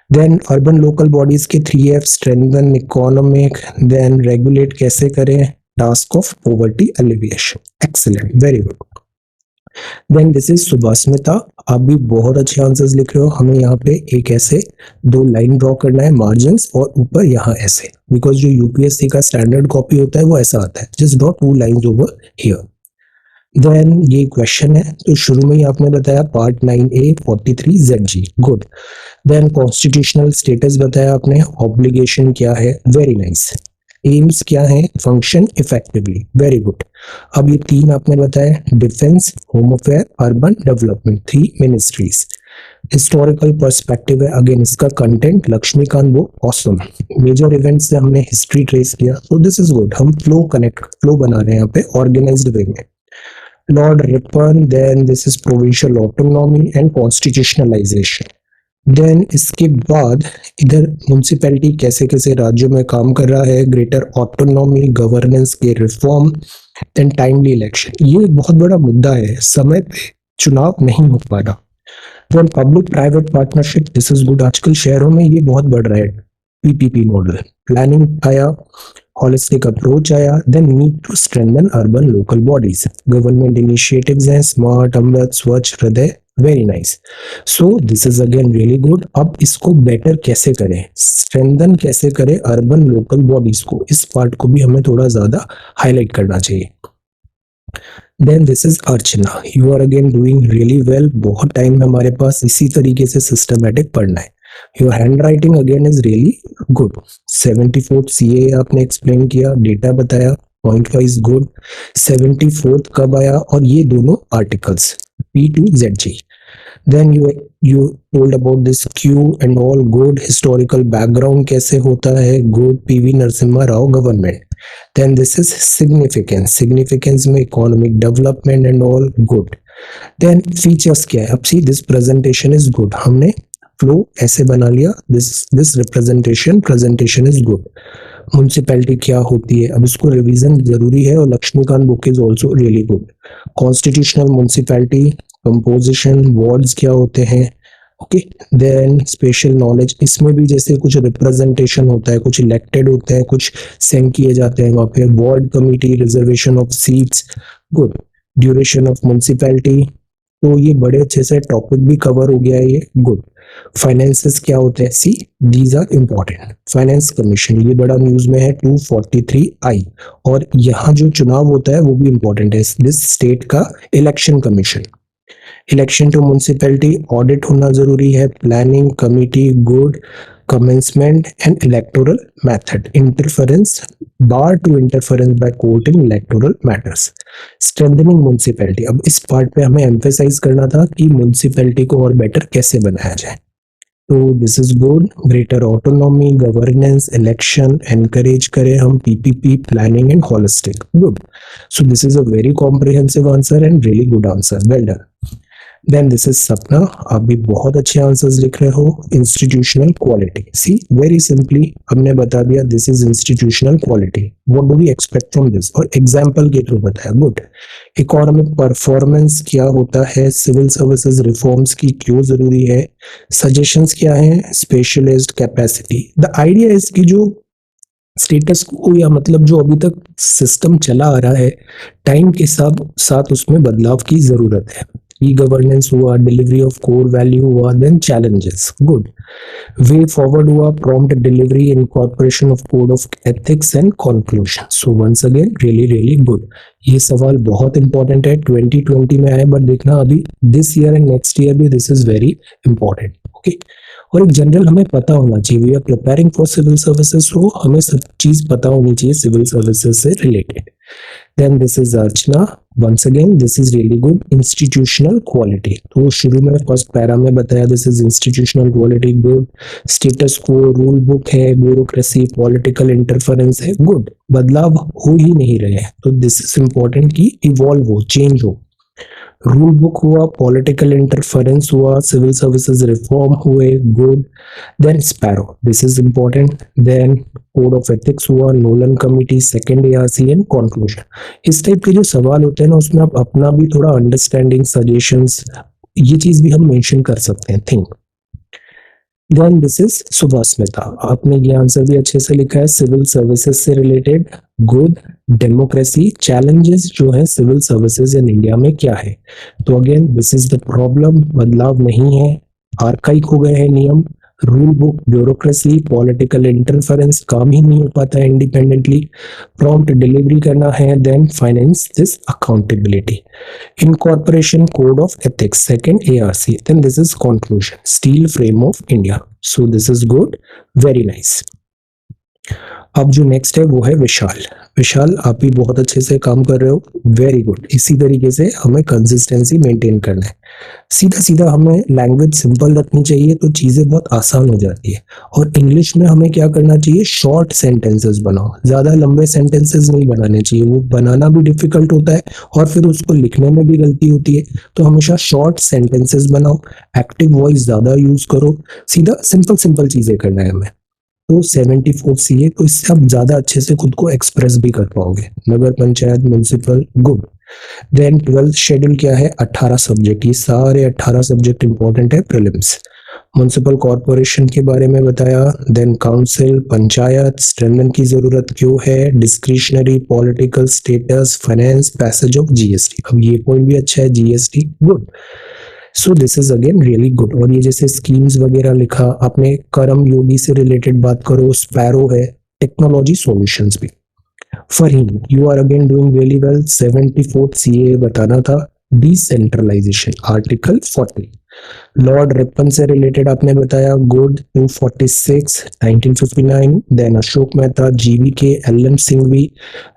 [SPEAKER 1] then urban local bodies के 3F, strengthen economic, then regulate कैसे करें, task of poverty alleviation, excellent, very good. Then this is Subhasmita, आप भी बहुत अच्छे answers लिख रहे हो। हमें यहाँ पे एक ऐसे 2 लाइन ड्रॉ करना है, मार्जिन्स, और ऊपर यहाँ ऐसे, बिकॉज जो यूपीएससी का स्टैंडर्ड कॉपी होता है वो ऐसा आता है, just draw 2 lines over here. Then ये क्वेश्चन है, तो शुरू में ही आपने बताया part 9A 43 ZG, good. Then constitutional status बताया आपने, ऑब्लिगेशन क्या है, वेरी नाइस। एम्स क्या है, फंक्शन इफेक्टिवली, वेरी गुड। अब ये 3 आपने बताया, defence, home affair, urban development, 3 ministries. Historical perspective है, अगेन इसका कंटेंट लक्ष्मीकांत वो ऑसम। मेजर इवेंट से हमने हिस्ट्री ट्रेस किया, तो दिस इज गुड। हम फ्लो बना रहे हैं यहाँ पे ऑर्गेनाइज्ड वे में। Lord Ripon, then this is provincial autonomy and constitutionalisation. Then इसके बाद इधर म्युनिसिपैलिटी कैसे कैसे राज्यों में काम कर रहा है, ग्रेटर ऑटोनॉमी, गवर्नेंस के रिफॉर्म, देन टाइमली इलेक्शन। ये बहुत बड़ा मुद्दा है, समय पे चुनाव नहीं हो पा रहा। Then public private partnership, this is good. आजकल शहरों में ये बहुत बढ़ रहा है, पीपीपी मॉडल। प्लानिंग आया, होलिस्टिक अप्रोच आया, then need to strengthen urban local bodies, government initiatives हैं, smart, AMRUT, Swachh, Hriday, very nice. So this is again really good. अब इसको बेटर कैसे करें, स्ट्रेंथन कैसे करें अर्बन लोकल बॉडीज को, इस पार्ट को भी हमें थोड़ा ज्यादा हाईलाइट करना चाहिए। Then this is Archana, you are again doing really well, बहुत टाइम है हमारे पास इसी तरीके से सिस्टमेटिक पढ़ना है। Your handwriting again is really good. 74th CA आपने एक्सप्लेन किया, डेटा बताया, पॉइंट वाइज गुड। 74th कब आया, और ये दोनों articles P2ZG। Then you told about this Q and all, good historical background कैसे होता है, good, PV Narasimha Rao government. Then this is significance, significance में economic development and all, good। Then features क्या है, अब see this presentation is good, हमने flow ऐसे बना लिया, this presentation is good। Municipality क्या होती है, अब इसको रिवीजन जरूरी है, और Laxmikanth book is also really good. Constitutional municipality composition, wards क्या होते हैं, ओके। देन स्पेशल नॉलेज, इसमें भी जैसे कुछ रिप्रेजेंटेशन होता है, कुछ इलेक्टेड होते हैं, कुछ सेंड किए जाते हैं वहाँ पे, ward committee, reservation of seats, good. Duration of municipality, तो ये बड़े अच्छे से टॉपिक भी कवर हो गया है ये, गुड। फाइनेंसेस क्या होते हैं, see these are important. Finance commission ये बड़ा न्यूज में है, 243I, और यहाँ जो चुनाव होता है वो भी इंपॉर्टेंट है, दिस स्टेट का election commission. Election to municipality audit होना जरूरी है, planning committee, good. commencement and electoral method, interference, bar to interference by court in electoral matters। strengthening municipality, अब इस पार्ट पे हमें emphasize करना था कि municipality को और better कैसे बनाया जाए, तो this is good. Greater autonomy, governance, election encourage करें हम, PPP, planning and holistic, good. So this is a very comprehensive answer and really good answer, well done. Then this is Sapna, आप भी बहुत अच्छे आंसर्स लिख रहे हो। Institutional quality, see very simply हमने बता दिया, this is institutional quality, what do we expect from this, और एग्जांपल के थ्रू बताया, गुड। इकोनॉमिक परफॉर्मेंस क्या होता है, सिविल सर्विसेज रिफॉर्म्स की क्यों जरूरी है, सजेशंस क्या है, specialist capacity. The idea is कि जो स्टेटस को, या मतलब जो अभी तक सिस्टम चला आ रहा है, टाइम के साथ उसमें बदलाव की जरूरत है। ई गवर्नेंस हुआ, डिलीवरी ऑफ कोर वैल्यू हुआ, then challenges, good. Way forward हुआ, prompt delivery, incorporation of code of ethics and conclusion. So once again really really good. ये सवाल बहुत इंपॉर्टेंट है, 2020 में आए, बट देखना अभी this year and next year भी this is very important, okay. और एक जनरल हमें पता होना चाहिए, we are preparing for civil services, हो हमें सब चीज पता होनी चाहिए सिविल सर्विसेज से related. Then this is Archana, once again this is really good. Institutional quality, तो शुरू में फर्स्ट पैरा में बताया, this is institutional quality, good. Status quo, rule book है, ब्यूरोक्रेसी, पॉलिटिकल इंटरफेरेंस है, गुड। बदलाव हो ही नहीं रहे हैं, तो दिस इज इंपॉर्टेंट कि इवॉल्व हो, चेंज हो। रूल बुक हुआ, पॉलिटिकल इंटरफेरेंस हुआ, सिविल सर्विसेज रिफॉर्म हुए, good. Then SPARROW, this is important. Then code of ethics हुआ, Nolan committee, second ARC and conclusion. इस टाइप के जो सवाल होते हैं ना, उसमें आप अपना भी थोड़ा अंडरस्टैंडिंग, सजेशंस, ये चीज भी हम मेंशन कर सकते हैं, थिंक। देन दिस इज सुभास्मिता, आपने ये आंसर भी अच्छे से लिखा है, सिविल सर्विसेज से रिलेटेड, गुड। डेमोक्रेसी, चैलेंजेस जो है सिविल सर्विसेज इन इंडिया में क्या है, तो again this is the problem, बदलाव नहीं है, आर्काइक हो गए हैं नियम। Rule book, bureaucracy, political interference, काम ही नहीं हो पाता है इंडिपेंडेंटली। प्रॉम्प्ट डिलीवरी करना है, then finance this accountability. Incorporation Code of Ethics, second ARC, then this is conclusion, steel frame of India. So this is good, very nice. अब जो next है वो है विशाल। विशाल, आप भी बहुत अच्छे से काम कर रहे हो, वेरी गुड। इसी तरीके से हमें कंसिस्टेंसी मेंटेन करना है, सीधा सीधा हमें लैंग्वेज सिंपल रखनी चाहिए, तो चीजें बहुत आसान हो जाती है। और इंग्लिश में हमें क्या करना चाहिए, शॉर्ट सेंटेंसेस बनाओ, ज्यादा लंबे सेंटेंसेस नहीं बनाने चाहिए, वो बनाना भी डिफिकल्ट होता है और फिर उसको लिखने में भी गलती होती है। तो हमेशा शॉर्ट सेंटेंसेस बनाओ, एक्टिव वॉइस ज्यादा यूज करो, सीधा सिंपल सिंपल चीजें करना है हमें। तो 74 सीए, तो इससे आप ज्यादा अच्छे से खुद को एक्सप्रेस भी कर पाओगे। Nagar panchayat, municipal, good. Then 12th schedule क्या है, 18 सब्जेक्ट, ये सारे 18 सब्जेक्ट इंपॉर्टेंट है प्रीलिम्स। म्यूनसिपल कॉर्पोरेशन के बारे में बताया, देन काउंसिल, पंचायत, स्ट्रेंथन की जरूरत क्यों है, discretionary, political status, finance, passage of GST. अब ये पॉइंट भी अच्छा है, GST, good. So this is again really good. और ये जैसे स्कीम्स वगैरह लिखा आपने, कर्म योगी से रिलेटेड बात करो, स्पैरो है, टेक्नोलॉजी सॉल्यूशंस भी। Faheem, you are again doing really well. 74th CAA बताना था, डिसेंट्रलाइजेशन, आर्टिकल 40। लॉर्ड रिपन से रिलेटेड आपने बताया, good, 246, 1959। Then Ashok Mehta, GVK, LM Singhvi,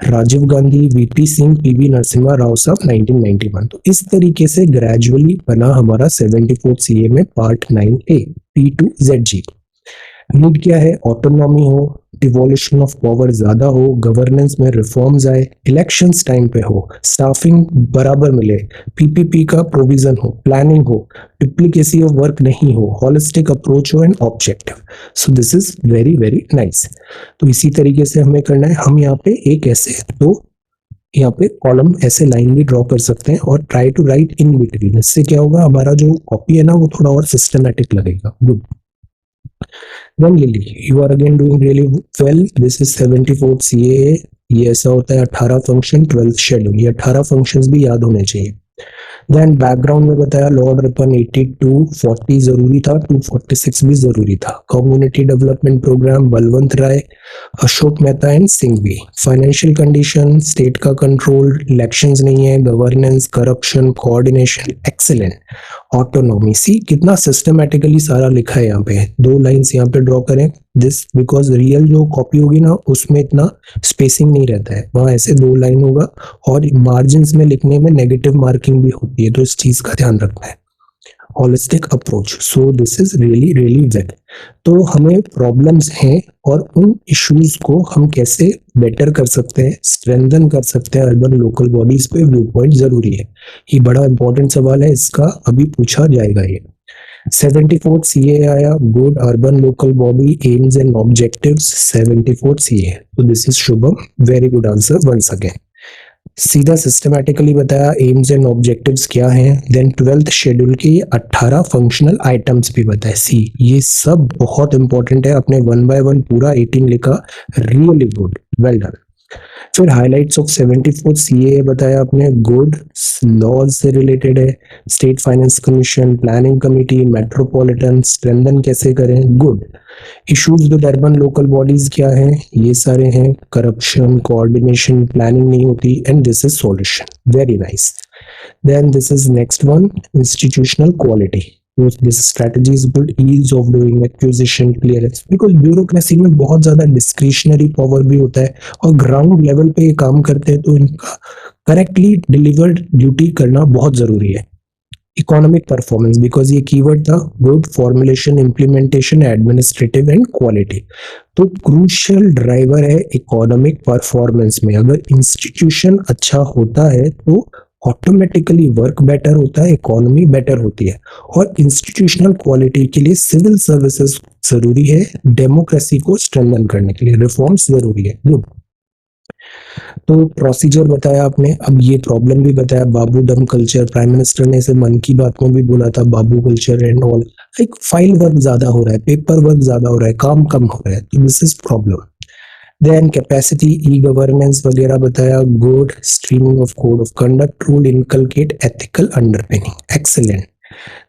[SPEAKER 1] Rajiv Gandhi, VP Singh, PV Narasimha Rao sahab, 1991। तो इस तरीके से ग्रेजुअली बना हमारा 74th CAA में part 9A, P to ZG। Need क्या है? ऑटोनॉमी हो, डिवोल्यूशन ऑफ पावर ज्यादा हो, गवर्नेंस में रिफॉर्म्स आए, इलेक्शंस टाइम पे हो, स्टाफिंग बराबर मिले, PPP का प्रोविजन हो, प्लानिंग हो, डुप्लीकेसी ऑफ वर्क नहीं हो, हॉलिस्टिक अप्रोच हो and objective. So this is very very nice. तो इसी तरीके से हमें करना है। हम यहाँ पे एक ऐसे तो यहाँ पे कॉलम ऐसे लाइन भी ड्रॉ कर सकते हैं और try to write in between. इससे क्या होगा, हमारा जो कॉपी है ना वो थोड़ा और सिस्टमैटिक लगेगा। Good. Then Lily, you are again doing really well. This is 74th CAA। ये ऐसा होता है 18 फंक्शन 12th शेड्यूल, ये 18 फंक्शंस भी याद होने चाहिए। देन बैकग्राउंड में बताया लॉर्ड रिपन 82, 40 जरूरी था, 246 भी जरूरी था। Community development programme Balwant Rai, Ashok Mehta and Singhvi. Financial condition, state का कंट्रोल, इलेक्शंस नहीं है, governance, corruption, coordination, excellent, autonomy. See कितना सिस्टमैटिकली सारा लिखा है यहाँ पे। दो लाइंस यहाँ पे ड्रॉ करें, दिस बिकॉज रियल जो कॉपी होगी ना उसमें इतना स्पेसिंग नहीं रहता है, वहां ऐसे दो लाइन होगा और मार्जिन्स में लिखने में नेगेटिव मार्किंग भी होती है, तो इस चीज का ध्यान रखना है। Holistic approach, so this is really really well. तो हमें प्रॉब्लम्स हैं और उन इश्यूज को हम कैसे बेटर कर सकते हैं, स्ट्रेंथन कर सकते हैं अर्बन लोकल बॉडीज पे, व्यू पॉइंट जरूरी है। ये बड़ा इंपॉर्टेंट सवाल है, इसका अभी पूछा जाएगा ये। 74th CAA आया, good, urban local body aims and objectives, 74th CAA। तो this is Shubham, very good answer once again. सीधा सिस्टमैटिकली बताया एम्स एंड ऑब्जेक्टिव्स क्या हैं। देन 12th शेड्यूल के 18 फंक्शनल आइटम्स भी बताए। सी ये सब बहुत इंपॉर्टेंट है, अपने 1 by 1 पूरा 18 लिखा, रियली गुड, वेल डन। फिर हाइलाइट्स ऑफ 74th CAA बताया आपने, गुड, लॉज से रिलेटेड है, state finance commission, planning committee, metropolitan, strengthen कैसे करें, good. Issues with urban local bodies क्या है, ये सारे हैं, करप्शन, कोऑर्डिनेशन, प्लानिंग नहीं होती, and this is solution, very nice. Then this is next one, institutional quality. This strategy is good, ease of doing acquisition, clearance, because bureaucracy में बहुत ज्यादा डिस्क्रिशनरी पावर भी होता है और ग्राउंड लेवल पे ये काम करते हैं, तो इनका करेक्टली डिलीवर्ड ड्यूटी करना बहुत जरूरी है। इकोनॉमिक परफॉर्मेंस, बिकॉज ये कीवर्ड था, good, formulation, implementation, administrative and quality. तो क्रूशियल ड्राइवर है इकोनॉमिक परफॉर्मेंस में। अगर इंस्टीट्यूशन अच्छा होता है तो ऑटोमेटिकली वर्क बेटर होता है, इकोनॉमी बेटर होती है। और इंस्टीट्यूशनल क्वालिटी के लिए सिविल सर्विसेज जरूरी है, डेमोक्रेसी को स्ट्रेंथन करने के लिए रिफॉर्म्स जरूरी है। गुड। तो प्रोसीजर बताया आपने, अब ये प्रॉब्लम भी बताया, बाबू डम कल्चर, प्राइम मिनिस्टर ने इसे मन की बात में भी बोला था, बाबू कल्चर एंड ऑल। एक फाइल वर्क ज्यादा हो रहा है, पेपर वर्क ज्यादा हो रहा है, काम कम हो रहा है, तो this is problem. Then capacity, e governance वगैरह बताया, good. Streaming of code of conduct rule, inculcate ethical underpinning, excellent.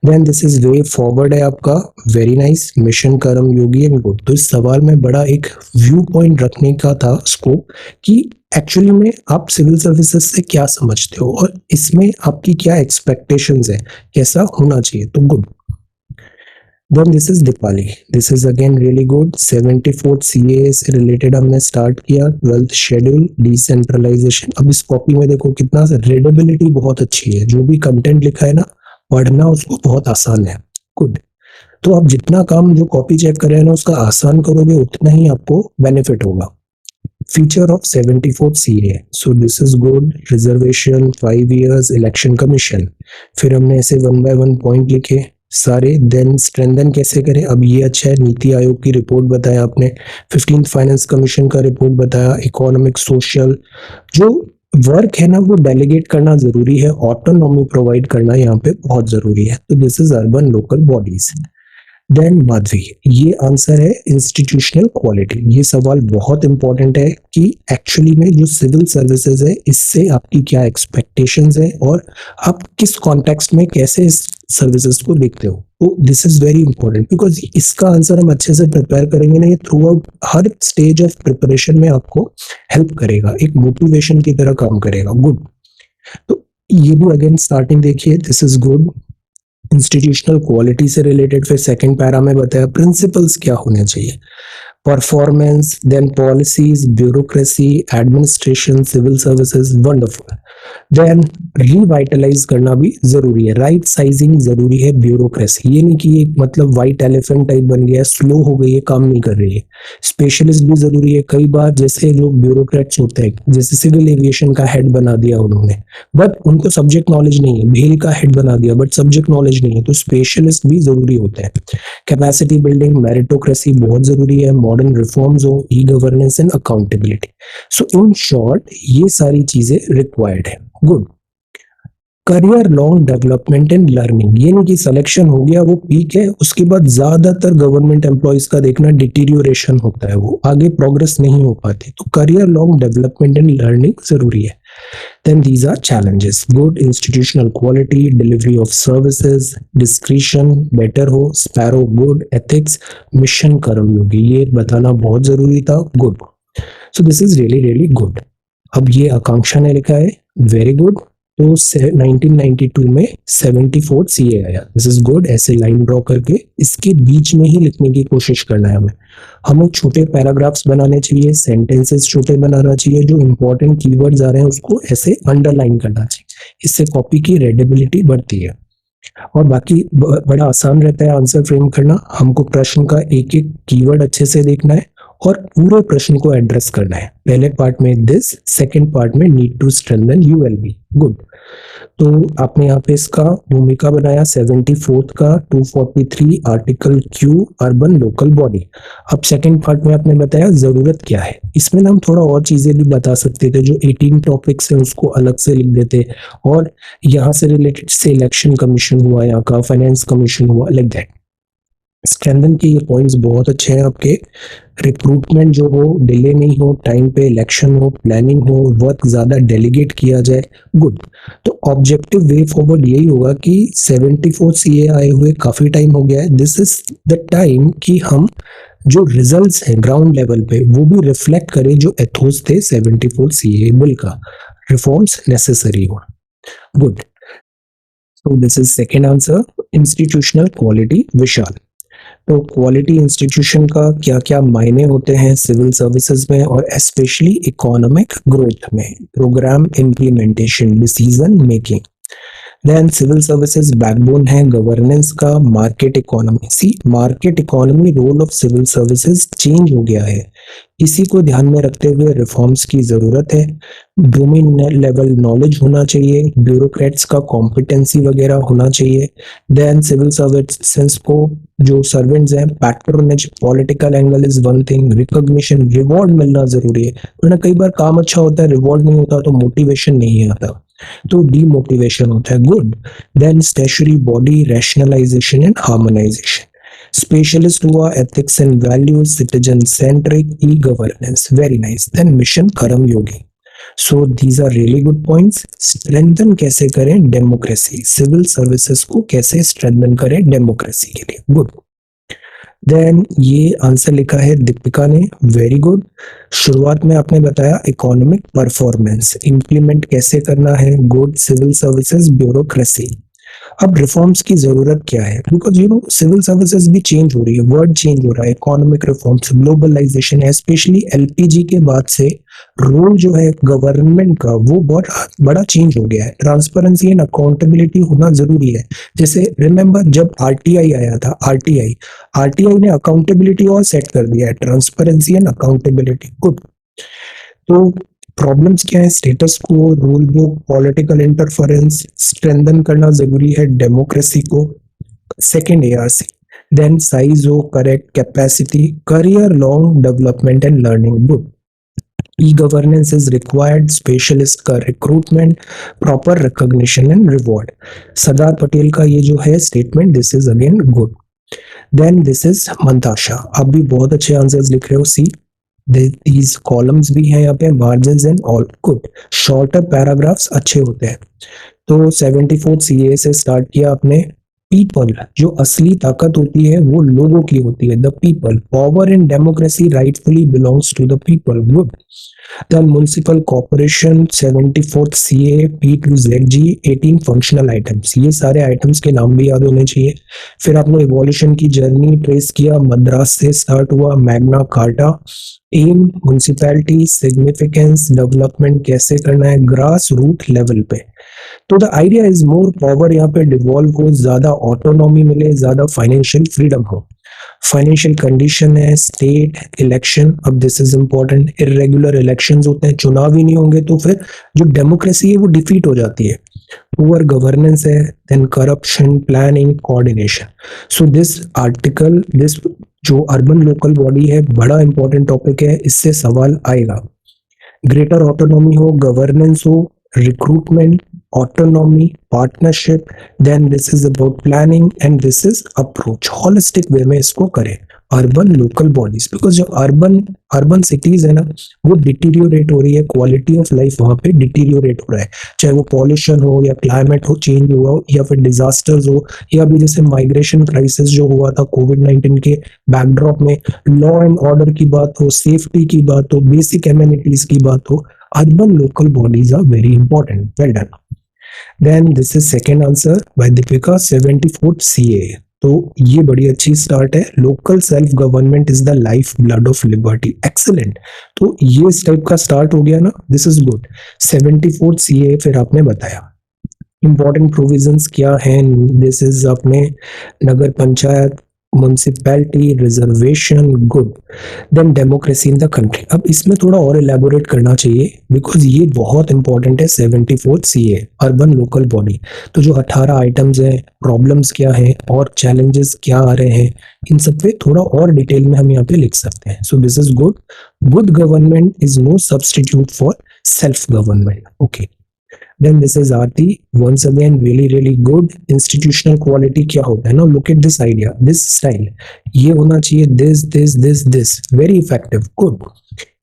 [SPEAKER 1] Then this is way forward है आपका, वेरी नाइस। मिशन कर्म योगी एंड गुड। तो इस सवाल में बड़ा एक व्यू पॉइंट रखने का था स्कोप कि एक्चुअली में आप सिविल सर्विसेज से क्या समझते हो और इसमें आपकी क्या एक्सपेक्टेशंस है, कैसा होना चाहिए, तो good. Then this is Dipali. This is again really good. 74th CAA से रिलेटेड हमने स्टार्ट किया, 12th शेड्यूल, डिसेंट्रलाइजेशन। अब इस कॉपी में देखो कितना रीडेबिलिटी बहुत अच्छी है, जो भी कंटेंट लिखा है ना पढ़ना उसको बहुत आसान है। गुड। तो आप जितना काम जो कॉपी चेक कर रहे हैं ना उसका आसान करोगे उतना ही आपको बेनिफिट होगा। Feature of 74th CAA, so this is good. Reservation, 5 years, election commission. फिर हमने ऐसे 1 by 1 पॉइंट लिखे सारे। देन स्ट्रेंथन कैसे करें, अब ये अच्छा है, नीति आयोग की रिपोर्ट बताया आपने, 15th फाइनेंस कमीशन का रिपोर्ट बताया, इकोनॉमिक सोशल। जो वर्क है ना वो डेलीगेट करना जरूरी है, ऑटोनॉमी प्रोवाइड करना यहाँ पे बहुत जरूरी है, तो this is urban local bodies. Then Madhavi, ये आंसर है इंस्टीट्यूशनल क्वालिटी। ये सवाल बहुत इंपॉर्टेंट है कि एक्चुअली में जो सिविल सर्विसेज है इससे आपकी क्या एक्सपेक्टेशंस है और आप किस कॉन्टेक्स्ट में कैसे इस सर्विसेज को देखते हो। तो this is very important because इसका आंसर हम अच्छे से प्रिपेयर करेंगे ना, ये through out her stage of preparation में आपको हेल्प करेगा, एक मोटिवेशन की तरह काम करेगा। गुड। तो ये भी अगेन स्टार्टिंग देखिए, this is good. Institutional quality से रिलेटेड फिर सेकंड पैरा में बताया प्रिंसिपल्स क्या होने चाहिए, performance, then policies, bureaucracy, administration, civil services, wonderful. Then revitalise करना भी जरूरी है, राइट साइजिंग जरूरी है, ब्यूरोक्रेसी, ये नहीं कि एक मतलब व्हाइट एलिफेंट टाइप बन गया है, स्लो हो गई है, काम नहीं कर रही है। स्पेशलिस्ट भी जरूरी है, कई बार जैसे लोग ब्यूरोक्रेट्स होते हैं, जैसे सिविल एविएशन का हेड बना दिया उन्होंने, बट उनको सब्जेक्ट नॉलेज नहीं है, भेल का हेड बना दिया बट सब्जेक्ट नॉलेज नहीं है, तो स्पेशलिस्ट भी जरूरी होते हैं। कैपेसिटी बिल्डिंग, मेरिटोक्रेसी बहुत जरूरी है, मॉडर्न रिफॉर्म्स हो, ई governance and accountability. So in short ये सारी चीजें रिक्वायर्ड है। Good. Career long development and learning, ये नहीं कि सिलेक्शन हो गया वो पीक है, उसके बाद ज्यादातर गवर्नमेंट एम्प्लॉयज का देखना डिटीरियोरेशन होता है, वो आगे प्रोग्रेस नहीं हो पाती, तो career long development and learning जरूरी है। Then these are challenges: good institutional quality, delivery of services, discretion better हो, sparrow good, ethics, mission कर्मयोगी, ये बताना बहुत जरूरी था। good, so this is really really good। अब ये आकांक्षा ने लिखा है वेरी गुड, तो 1992 में 74 सीए आया, दिस इज गुड। ऐसे लाइन ड्रॉ करके इसके बीच में ही लिखने की कोशिश करना है हमें छोटे पैराग्राफ्स बनाने चाहिए, सेंटेंसेस छोटे बनाना चाहिए, जो इंपॉर्टेंट कीवर्ड्स आ रहे हैं उसको ऐसे अंडरलाइन करना चाहिए, इससे कॉपी की रीडेबिलिटी बढ़ती है। और बाकी बड़ा आसान रहता है आंसर फ्रेम करना, हमको प्रश्न का एक एक कीवर्ड अच्छे से देखना है और पूरे प्रश्न को एड्रेस करना है। पहले पार्ट में दिस, सेकंड पार्ट में need to strengthen ULB. Good. तो आपने यहाँ पे इसका भूमिका बनाया 74 का 243 article Q urban local body. अब सेकंड पार्ट में आपने बताया जरूरत क्या है, इसमें हम थोड़ा और चीजें भी बता सकते थे, जो 18 टॉपिक्स है उसको अलग से लिख देते, और यहाँ से रिलेटेड से इलेक्शन कमीशन हुआ, यहाँ का फाइनेंस कमीशन हुआ, लाइक दैट। स्ट्रेंथन के ये पॉइंट्स बहुत अच्छे हैं आपके। रिक्रूटमेंट जो हो डिले नहीं हो, टाइम पे इलेक्शन हो, प्लानिंग हो, वर्क ज्यादा डेलीगेट किया जाए। गुड। तो ऑब्जेक्टिव वे फॉरवर्ड यही होगा कि 74 सीए आए हुए काफी टाइम हो गया है, दिस इज द टाइम कि हम जो रिजल्ट्स हैं ग्राउंड लेवल पे वो भी रिफ्लेक्ट करें जो एथोस थे 74 सीए बिल का, रिफॉर्म्स नेसेसरी हो। Good. So this is second answer. Institutional quality, Vishal. तो क्वालिटी इंस्टीट्यूशन का क्या क्या मायने होते हैं सिविल सर्विसेज में और स्पेशली इकोनॉमिक ग्रोथ में, programme implementation, decision making. Then civil services backbone है गवर्नेंस का, market economy. See market economy role of civil services change हो गया है, इसी को ध्यान में रखते हुए रिफॉर्म्स की जरूरत है। डोमेन लेवल नॉलेज होना चाहिए, ब्यूरोक्रेट्स का कॉम्पिटेंसी वगैरह होना चाहिए। देन सिविल सर्विसेज को जो सर्वेंट्स हैं, patronage, political angle is one thing, recognition, reward मिलना जरूरी है, वरना कई बार काम अच्छा होता है रिवॉर्ड नहीं होता तो मोटिवेशन नहीं आता, तो डीमोटिवेशन होता है। Good. Then statutory body, rationalisation and harmonisation. Specialist हुआ ethics and values, citizen centric, e governance, very nice. Then mission Karmayogi. So these are really good points. Strengthen कैसे करें डेमोक्रेसी, सिविल सर्विसेज को कैसे स्ट्रेंथन करें democracy के लिए। Good. Then ये answer लिखा है दीपिका ने, वेरी गुड। शुरुआत में आपने बताया इकोनॉमिक परफॉर्मेंस इंप्लीमेंट कैसे करना है, गुड। Civil services, bureaucracy. अब रिफॉर्म्स की जरूरत क्या है, because you know civil services भी चेंज हो रही है, वर्ड चेंज हो रहा है, इकोनॉमिक रिफॉर्म्स, ग्लोबलाइजेशन है, स्पेशली एलपीजी के बाद से रोल जो है गवर्नमेंट का वो बहुत बड़ा चेंज हो गया है, ट्रांसपेरेंसी एंड अकाउंटेबिलिटी होना जरूरी है। जैसे रिमेंबर जब आरटीआई आया था, आरटीआई ने अकाउंटेबिलिटी और सेट कर दिया है, ट्रांसपेरेंसी एंड अकाउंटेबिलिटी। गुड। तो प्रॉब्लम्स क्या है, status quo, rule book, political interference, strengthen करना जरूरी है डेमोक्रेसी को। Second ARC. देन साइज हो, correct, capacity, career long development and learning. Good. E governance is required, specialist का recruitment, proper recognition and reward. Sardar Patel का ये जो है statement, this is again good. Then this is Mantasha, आप भी बहुत अच्छे आंसर्स लिख रहे हो। सी these कॉलम्स भी हैं यहाँ पे, margin and all. Good. Shorter paragraphs अच्छे होते हैं। तो 74 सीए से स्टार्ट किया आपने, पीपल, जो असली ताकत होती है वो लोगों की होती है, the people. Power in democracy rightfully belongs to the people, good. The municipal corporation 74th CA P2ZG 18 functional items, ये सारे आइटम्स के नाम भी याद होने चाहिए। फिर आपने इवोल्यूशन की जर्नी ट्रेस किया, मद्रास से स्टार्ट हुआ, Magna Carta, M municipality, significance, development कैसे करना है ग्रास रूट लेवल पे। तो the idea is more power यहाँ पे डिवॉल्व हो, ज्यादा ऑटोनॉमी मिले, ज्यादा फाइनेंशियल फ्रीडम हो। फाइनेंशियल कंडीशन है स्टेट इलेक्शन, अब this is important, irregular elections होते हैं, चुनाव ही नहीं होंगे तो फिर जो डेमोक्रेसी है वो डिफीट हो जाती है। पुअर गवर्नेंस है, then corruption, planning, coordination. So this article, this जो अर्बन लोकल बॉडी है बड़ा इंपॉर्टेंट टॉपिक है, इससे सवाल आएगा। ग्रेटर ऑटोनॉमी हो, गवर्नेंस हो, recruitment, autonomy, partnership, then this is about planning and this is approach, holistic way में इसको करें। अर्बन लोकल बॉडीज, बिकॉज जो अर्बन सिटीज है ना वो डिटीरियोरेट हो रही है, क्वालिटी ऑफ लाइफ वहां पे डिटीरियोरेट हो रहा है, चाहे वो पॉल्यूशन हो या क्लाइमेट हो चेंज हुआ हो या फिर डिजास्टर्स हो या अभी जैसे माइग्रेशन क्राइसिस जो हुआ था कोविड-19 के बैकड्रॉप में, लॉ एंड ऑर्डर की बात हो, सेफ्टी की बात हो, बेसिक एमिनिटीज की बात हो, urban local bodies are very important. Well done. Then this is second answer by Deepika, 74th CA. तो ये बड़ी अच्छी स्टार्ट है, local self government is the life blood of liberty, excellent. तो ये इस टाइप का स्टार्ट हो गया ना, this is good. 74th CA फिर आपने बताया इंपॉर्टेंट प्रोविजंस क्या हैं, दिस इज आपने nagar panchayat, municipality, reservation, good. Then democracy in the country, अब इसमें थोड़ा और एलैबोरेट करना चाहिए बिकॉज ये बहुत इंपॉर्टेंट है। 74th CA urban local body, तो जो 18 आइटम्स हैं, प्रॉब्लम्स क्या हैं और चैलेंजेस क्या आ रहे हैं, इन सब पे थोड़ा और डिटेल में हम यहाँ पे लिख सकते हैं। So this is good. Good government is no substitute for self government, okay. Then this is Aarti, once again really good। institutional quality क्या होता है ना, look at this idea, this style, ये होना चाहिए, this very effective, good।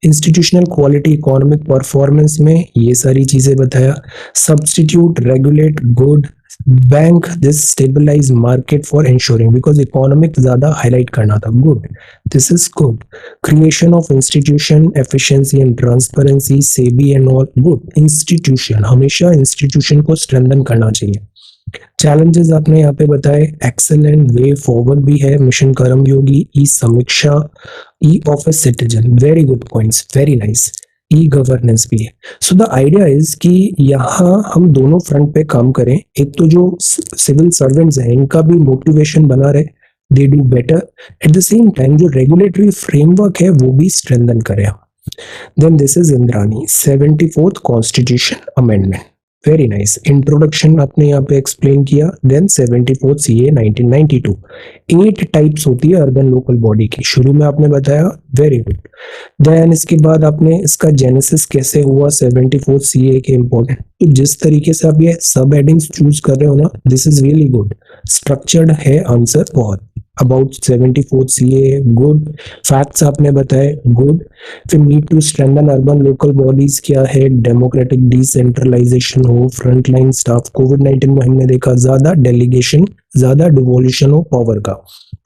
[SPEAKER 1] institutional quality, economic performance में ये सारी चीजें बताया, substitute, regulate, good। Bank, this stabilise market for insuring, because economic ज्यादा हाईलाइट करना था, good, this is good. Creation of institution, efficiency and transparency, SEBI and all, good. Institution, हमेशा institution को स्ट्रेंथन करना चाहिए। चैलेंजेस आपने यहाँ पे बताए, एक्सेलेंट, वे फॉरवर्ड भी है, मिशन कर्मयोगी, ई समीक्षा, ई of a citizen, very good points, very nice. E governance भी है। सो द आइडिया इज कि यहाँ हम दोनों फ्रंट पे काम करें, एक तो जो सिविल सर्वेंट्स हैं इनका भी मोटिवेशन बना रहे, they do better, at the same time जो रेगुलेटरी फ्रेमवर्क है वो भी स्ट्रेंथन करें। Then this is Indrani, 74th constitution amendment, very nice. Introduction आपने यहाँ पे एक्सप्लेन किया। देन 74th CA 1992, 8 टाइप्स होती है अर्बन लोकल बॉडी की, शुरू में आपने बताया, वेरी गुड। देन इसके बाद आपने इसका जेनेसिस कैसे हुआ 74th CA के इम्पोर्टेंट, तो जिस तरीके से आप ये सब हेडिंग्स चूज कर रहे हो ना, this is really good, structured है आंसर बहुत। About 74th CA, good. Facts आपने बताए, गुड। फिर need to strengthen urban local bodies क्या है, डेमोक्रेटिक डिसेंट्रलाइजेशन हो, फ्रंटलाइन स्टाफ, कोविड-19 में हमने देखा ज्यादा डेलीगेशन, ज्यादा डिवोल्यूशन हो पावर का,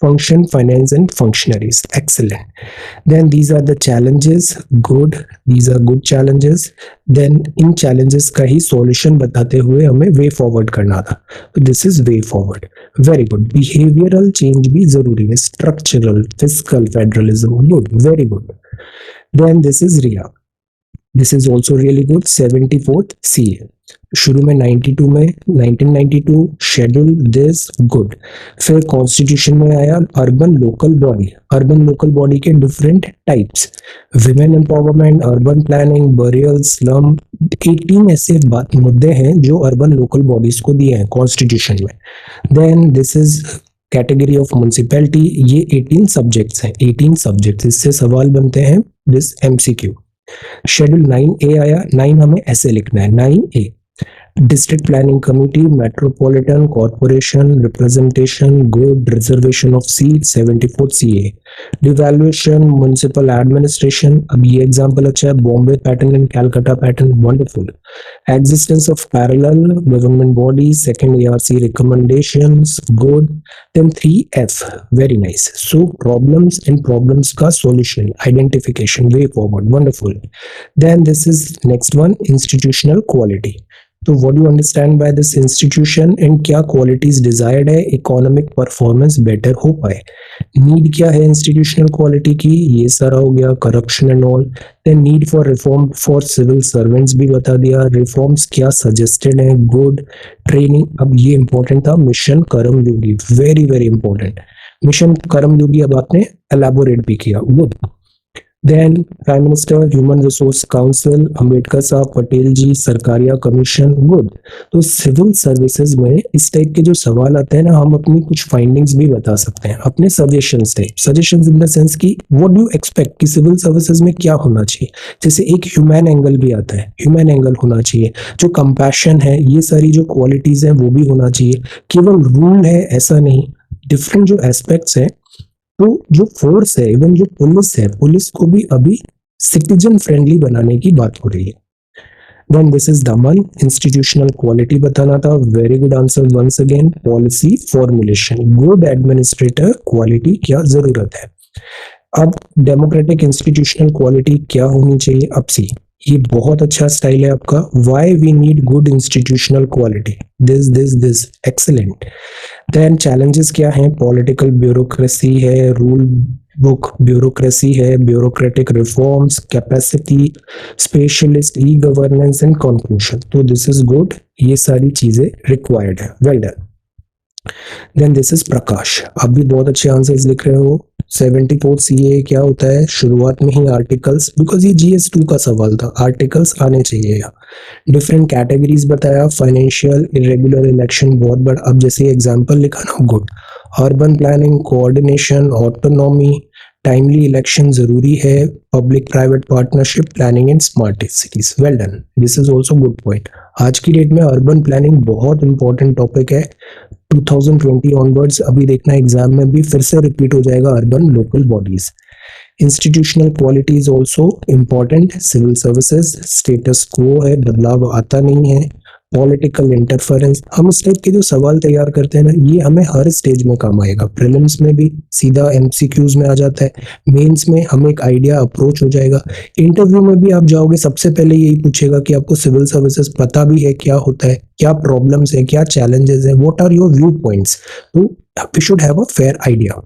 [SPEAKER 1] function, finance and functionaries, excellent. Then these are the challenges, good, these are good challenges. Then इन चैलेंजेस का ही सॉल्यूशन बताते हुए हमें वे फॉरवर्ड करना था, this is way forward, very good. Behavioural change भी जरूरी है, structural, fiscal federalism, good, very good. Then this is Riya, this is also really good. 74th CA शुरू में 92 में, 1992 शेड्यूल, दिस गुड। फिर कॉन्स्टिट्यूशन में आया urban local body, urban local body के different types, women empowerment, urban planning, burial, slum, 18 ऐसे बात मुद्दे हैं जो अर्बन लोकल बॉडीज को दिए हैं कॉन्स्टिट्यूशन में। Then this is category of municipality, ये 18 सब्जेक्ट्स हैं, 18 सब्जेक्ट्स, इससे सवाल बनते हैं, दिस MCQ। शेड्यूल 9A आया, 9 हमें ऐसे लिखना है, 9A। district planning committee, metropolitan corporation, representation, good, reservation of seats, 74 CA, devaluation, municipal administration. अब ये एग्जाम्पल अच्छा है, Bombay pattern and Calcutta pattern, wonderful. Existence of parallel government bodies, second ARC recommendations, good. Then 3F, very nice. So problems and problems का solution, identification, way forward, wonderful. Then this is next one, institutional quality. तो what do you understand by this institution and क्या qualities desired है economic performance better हो पाए. Need क्या है institutional quality की, ये सारा हो गया, corruption and all. Then need for reform for civil servants भी बता दिया, रिफॉर्म्स क्या सजेस्टेड है, गुड. ट्रेनिंग, अब ये इंपॉर्टेंट था, मिशन कर्म योगी, वेरी वेरी इंपॉर्टेंट. मिशन कर्म योगी अब आपने एलैबोरेट भी किया, good. Then prime minister, human resource council, Ambedkar sahab, Patel ji, Sarkaria commission, good. तो सिविल सर्विसेज में इस टाइप के जो सवाल आते हैं ना, हम अपनी कुछ फाइंडिंग्स भी बता सकते हैं, अपने सजेशंस थे. सजेशंस इन द सेंस की व्हाट डू यू एक्सपेक्ट कि सिविल सर्विसेज में क्या होना चाहिए. जैसे एक ह्यूमन एंगल भी आता है, ह्यूमन एंगल होना चाहिए, जो कंपैशन है, ये सारी जो क्वालिटीज हैं वो भी होना चाहिए. केवल रूल है ऐसा नहीं, डिफरेंट जो एस्पेक्ट्स हैं. तो जो फोर्स है, इवन जो पुलिस है, पुलिस को भी अभी सिटीजन फ्रेंडली बनाने की बात हो रही है. Then this is Daman, institutional quality बताना था, very good answer once again. Policy formulation, good administrator quality क्या जरूरत है. अब डेमोक्रेटिक इंस्टीट्यूशनल क्वालिटी क्या होनी चाहिए. अब सी, ये बहुत अच्छा स्टाइल है आपका. Why we need good institutional quality, this excellent. Then challenges क्या हैं, पॉलिटिकल ब्यूरोक्रेसी है, रूल बुक ब्यूरोक्रेसी है, bureaucratic reforms, capacity, specialist, e governance and conclusion. तो दिस इज गुड, ये सारी चीजें रिक्वायर्ड है, well done. Then this is Prakash, आप भी बहुत अच्छे आंसर्स लिख रहे हो. 74 CA क्या होता है, शुरुआत में ही आर्टिकल्स, बिकॉज ये GS2 का सवाल था, आर्टिकल्स आने चाहिए यहाँ. डिफरेंट कैटेगरीज बताया, फाइनेंशियल, इरेगुलर इलेक्शन, बहुत बड़ा. अब जैसे एग्जांपल लिखा ना, good. Urban planning, coordination, autonomy, timely election जरूरी है, public private partnership, planning in smart cities, well done. This is also good point. आज की डेट में अर्बन प्लानिंग बहुत इंपॉर्टेंट टॉपिक है. 2020 ऑनवर्ड्स अभी देखना एग्जाम में भी फिर से रिपीट हो जाएगा, urban local bodies. Institutional quality is also important. Civil services, status quo है, बदलाव आता नहीं है. पॉलिटिकल इंटरफेरेंस, हम इस टाइप के जो सवाल तैयार करते हैं ना, ये हमें हर स्टेज में काम आएगा. प्रीलिम्स में भी सीधा MCQs में आ जाता है, मेंस में हमें एक आइडिया अप्रोच हो जाएगा, इंटरव्यू में भी आप जाओगे सबसे पहले यही पूछेगा कि आपको सिविल सर्विसेज पता भी है क्या होता है, क्या प्रॉब्लम्स है, क्या चैलेंजेस है, what are your view points. तो we should have a fair idea.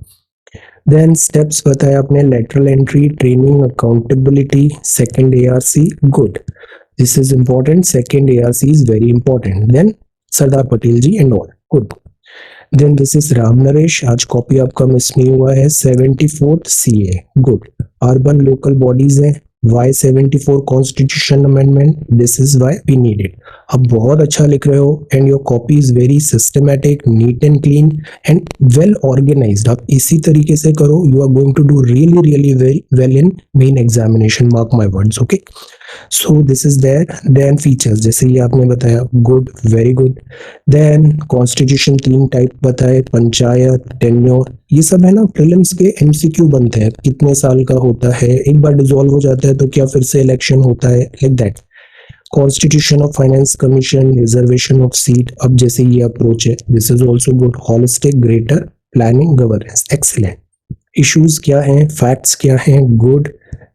[SPEAKER 1] Then steps बताया आपने, lateral entry, training, accountability, second ARC, good. This is important. Second ARC is very important. Then Sardar Patel ji and all. Good. Then this is Ram Naresh. आज copy आपका miss नहीं हुआ है. 74th CA. Good. Urban local bodies है. Why 74 Constitution Amendment? This is why we need it. आप बहुत अच्छा लिख रहे हो and your copy is very systematic, neat and clean and well organized. आप इसी तरीके से करो. You are going to do really well in main examination. Mark my words. Okay. So this is there. Then features, जैसे ये आपने बताया, good, very good. Then constitution 3 type बताए, पंचायत, टेन्योर, ये सब है ना प्रीलिम्स के MCQ बनते हैं. कितने साल का होता है, एक बार डिसॉल्व हो जाता है तो क्या फिर से इलेक्शन होता है, like that. Constitution of finance commission, reservation of seat, अब जैसे ये अप्रोच है, this is also good. Holistic, greater planning, governance, excellent. Issues क्या हैं, फैक्ट्स क्या हैं, good.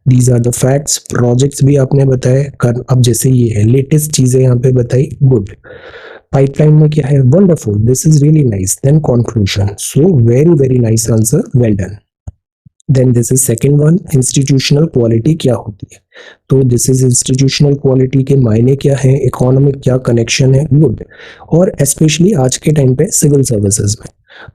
[SPEAKER 1] These are the facts. Projects भी आपने बताए, अब जैसे ये है, लेटेस्ट चीजें यहाँ पे बताई, गुड. पाइपलाइन में क्या है, wonderful, this is really nice. Then conclusion, so very nice answer, well done. Then this is second one, institutional quality क्या होती है. तो दिस इज इंस्टीट्यूशनल क्वालिटी के मायने क्या है, इकोनॉमिक क्या कनेक्शन है, गुड. और स्पेशली आज के टाइम पे सिविल सर्विसेज में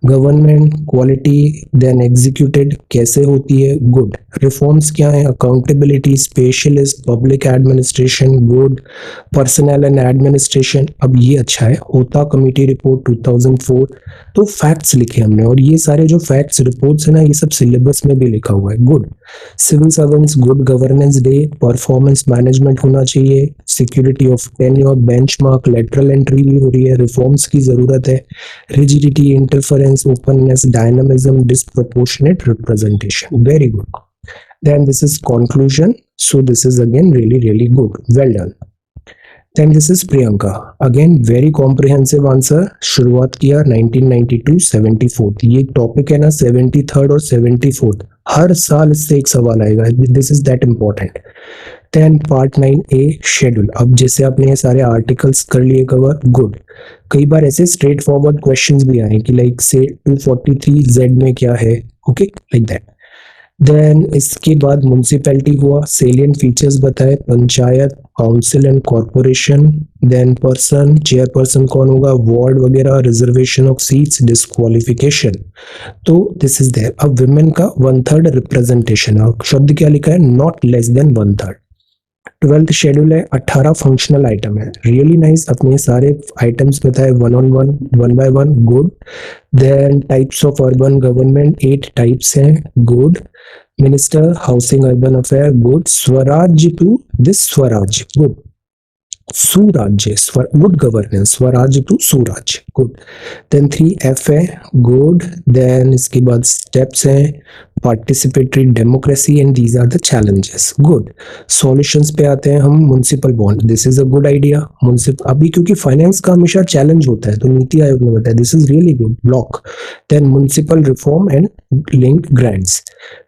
[SPEAKER 1] गवर्नमेंट क्वालिटी देन एग्जीक्यूटेड कैसे होती है, गुड। रिफॉर्म्स क्या है, accountability, specialist, public administration, good. Personal and administration, अब ये अच्छा है, होता कमेटी रिपोर्ट 2004। तो फैक्ट्स लिखे हमने, और ये सारे जो फैक्ट्स रिपोर्ट्स है ना, ये सब सिलेबस में भी लिखा हुआ है, good. Civil servants, good governance day, performance management होना चाहिए, security of tenure, benchmark, lateral entry भी हो रही है, रिफॉर्म्स की जरूरत है, rigidity, interference, openness, dynamism, disproportionate representation. Very good. Then this is conclusion. So this is again really good. Well done. Then this is Priyanka. Again very comprehensive answer. शुरुआत किया 1992 74th. ये टॉपिक है ना 73rd और 74th. हर साल इससे एक सवाल आएगा. This is that important. Then part 9A schedule. अब जैसे आपने ये सारे आर्टिकल्स कर लिए कवर, गुड। कई बार ऐसे स्ट्रेट फॉरवर्ड क्वेश्चंस भी आए कि लाइक से 243Z में क्या है, ओके, लाइक दैट। देन इसके बाद म्युनिसिपैलिटी हुआ, सेलियंट फीचर्स बताए, panchayat, council and corporation, then person, chairperson कौन होगा, वार्ड वगैरह, रिजर्वेशन ऑफ सीट्स, डिस्क्वालिफिकेशन। तो दिस इज देयर। अब विमेन का 1/3 रिप्रेजेंटेशन, और शब्द क्या लिखा है, not less than 1/3। 12th schedule है, 18 फंक्शनल आइटम है, रियली नाइस। अपने सारे आइटम्स बताए, 1 on 1, 1 by 1, good. Then types of urban government 8 types हैं, good. Minister, housing, urban affair, good. Swarajya to this Swarajya, good. Surajya, good governance, Swarajya to Surajya, good. Then 3F है, good. Then इसके बाद steps हैं, participatory democracy and these are the challenges, good. Solutions पे आते हैं हम, municipal bond, this is a good idea. Municipal अभी क्योंकि फाइनेंस का हमेशा चैलेंज होता है, तो नीति आयोग ने बताया this is really good, block. Then municipal reform and linked grants,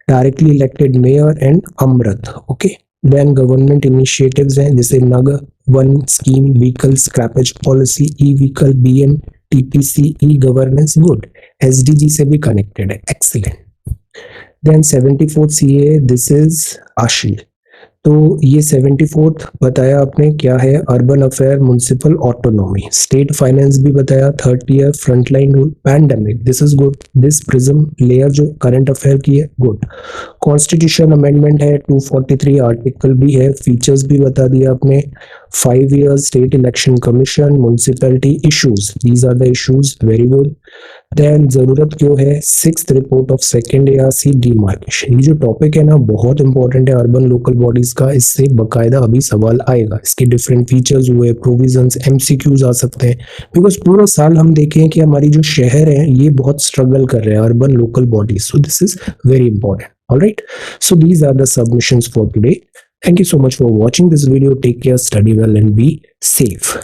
[SPEAKER 1] directly elected mayor and AMRUT, okay. Then government initiatives हैं, जैसे Nagar Van scheme, vehicle scrappage policy, e vehicle, BM, TPC, e governance, good. SDG से भी connected है, excellent. Then 74th CA, this is Asheel. तो ये 74th बताया आपने क्या है, urban affair, municipal autonomy, state finance भी बताया, 3rd year, frontline rule, pandemic, this is good. This prism layer जो करंट अफेयर की है, गुड। कॉन्स्टिट्यूशन अमेंडमेंट है, 243 आर्टिकल भी है, फीचर्स भी बता दिया आपने। 5 years state election commission, municipality issues, these are the issues, very good. Then जरूरत क्यों है, 6th report of second ARC demarcation. ये जो टॉपिक है ना बहुत इंपॉर्टेंट है अर्बन लोकल बॉडीज का, इससे बकायदा अभी सवाल आएगा। इसके डिफरेंट फीचर्स हुए, प्रोविजंस, MCQs आ सकते हैं, बिकॉज पूरा साल हम देखें कि हमारी जो शहर है ये बहुत स्ट्रगल कर रहे हैं, urban local bodies, so this is very important. Alright, so these are the submissions for today. Thank you so much for watching this video. Take care, study well, and be safe.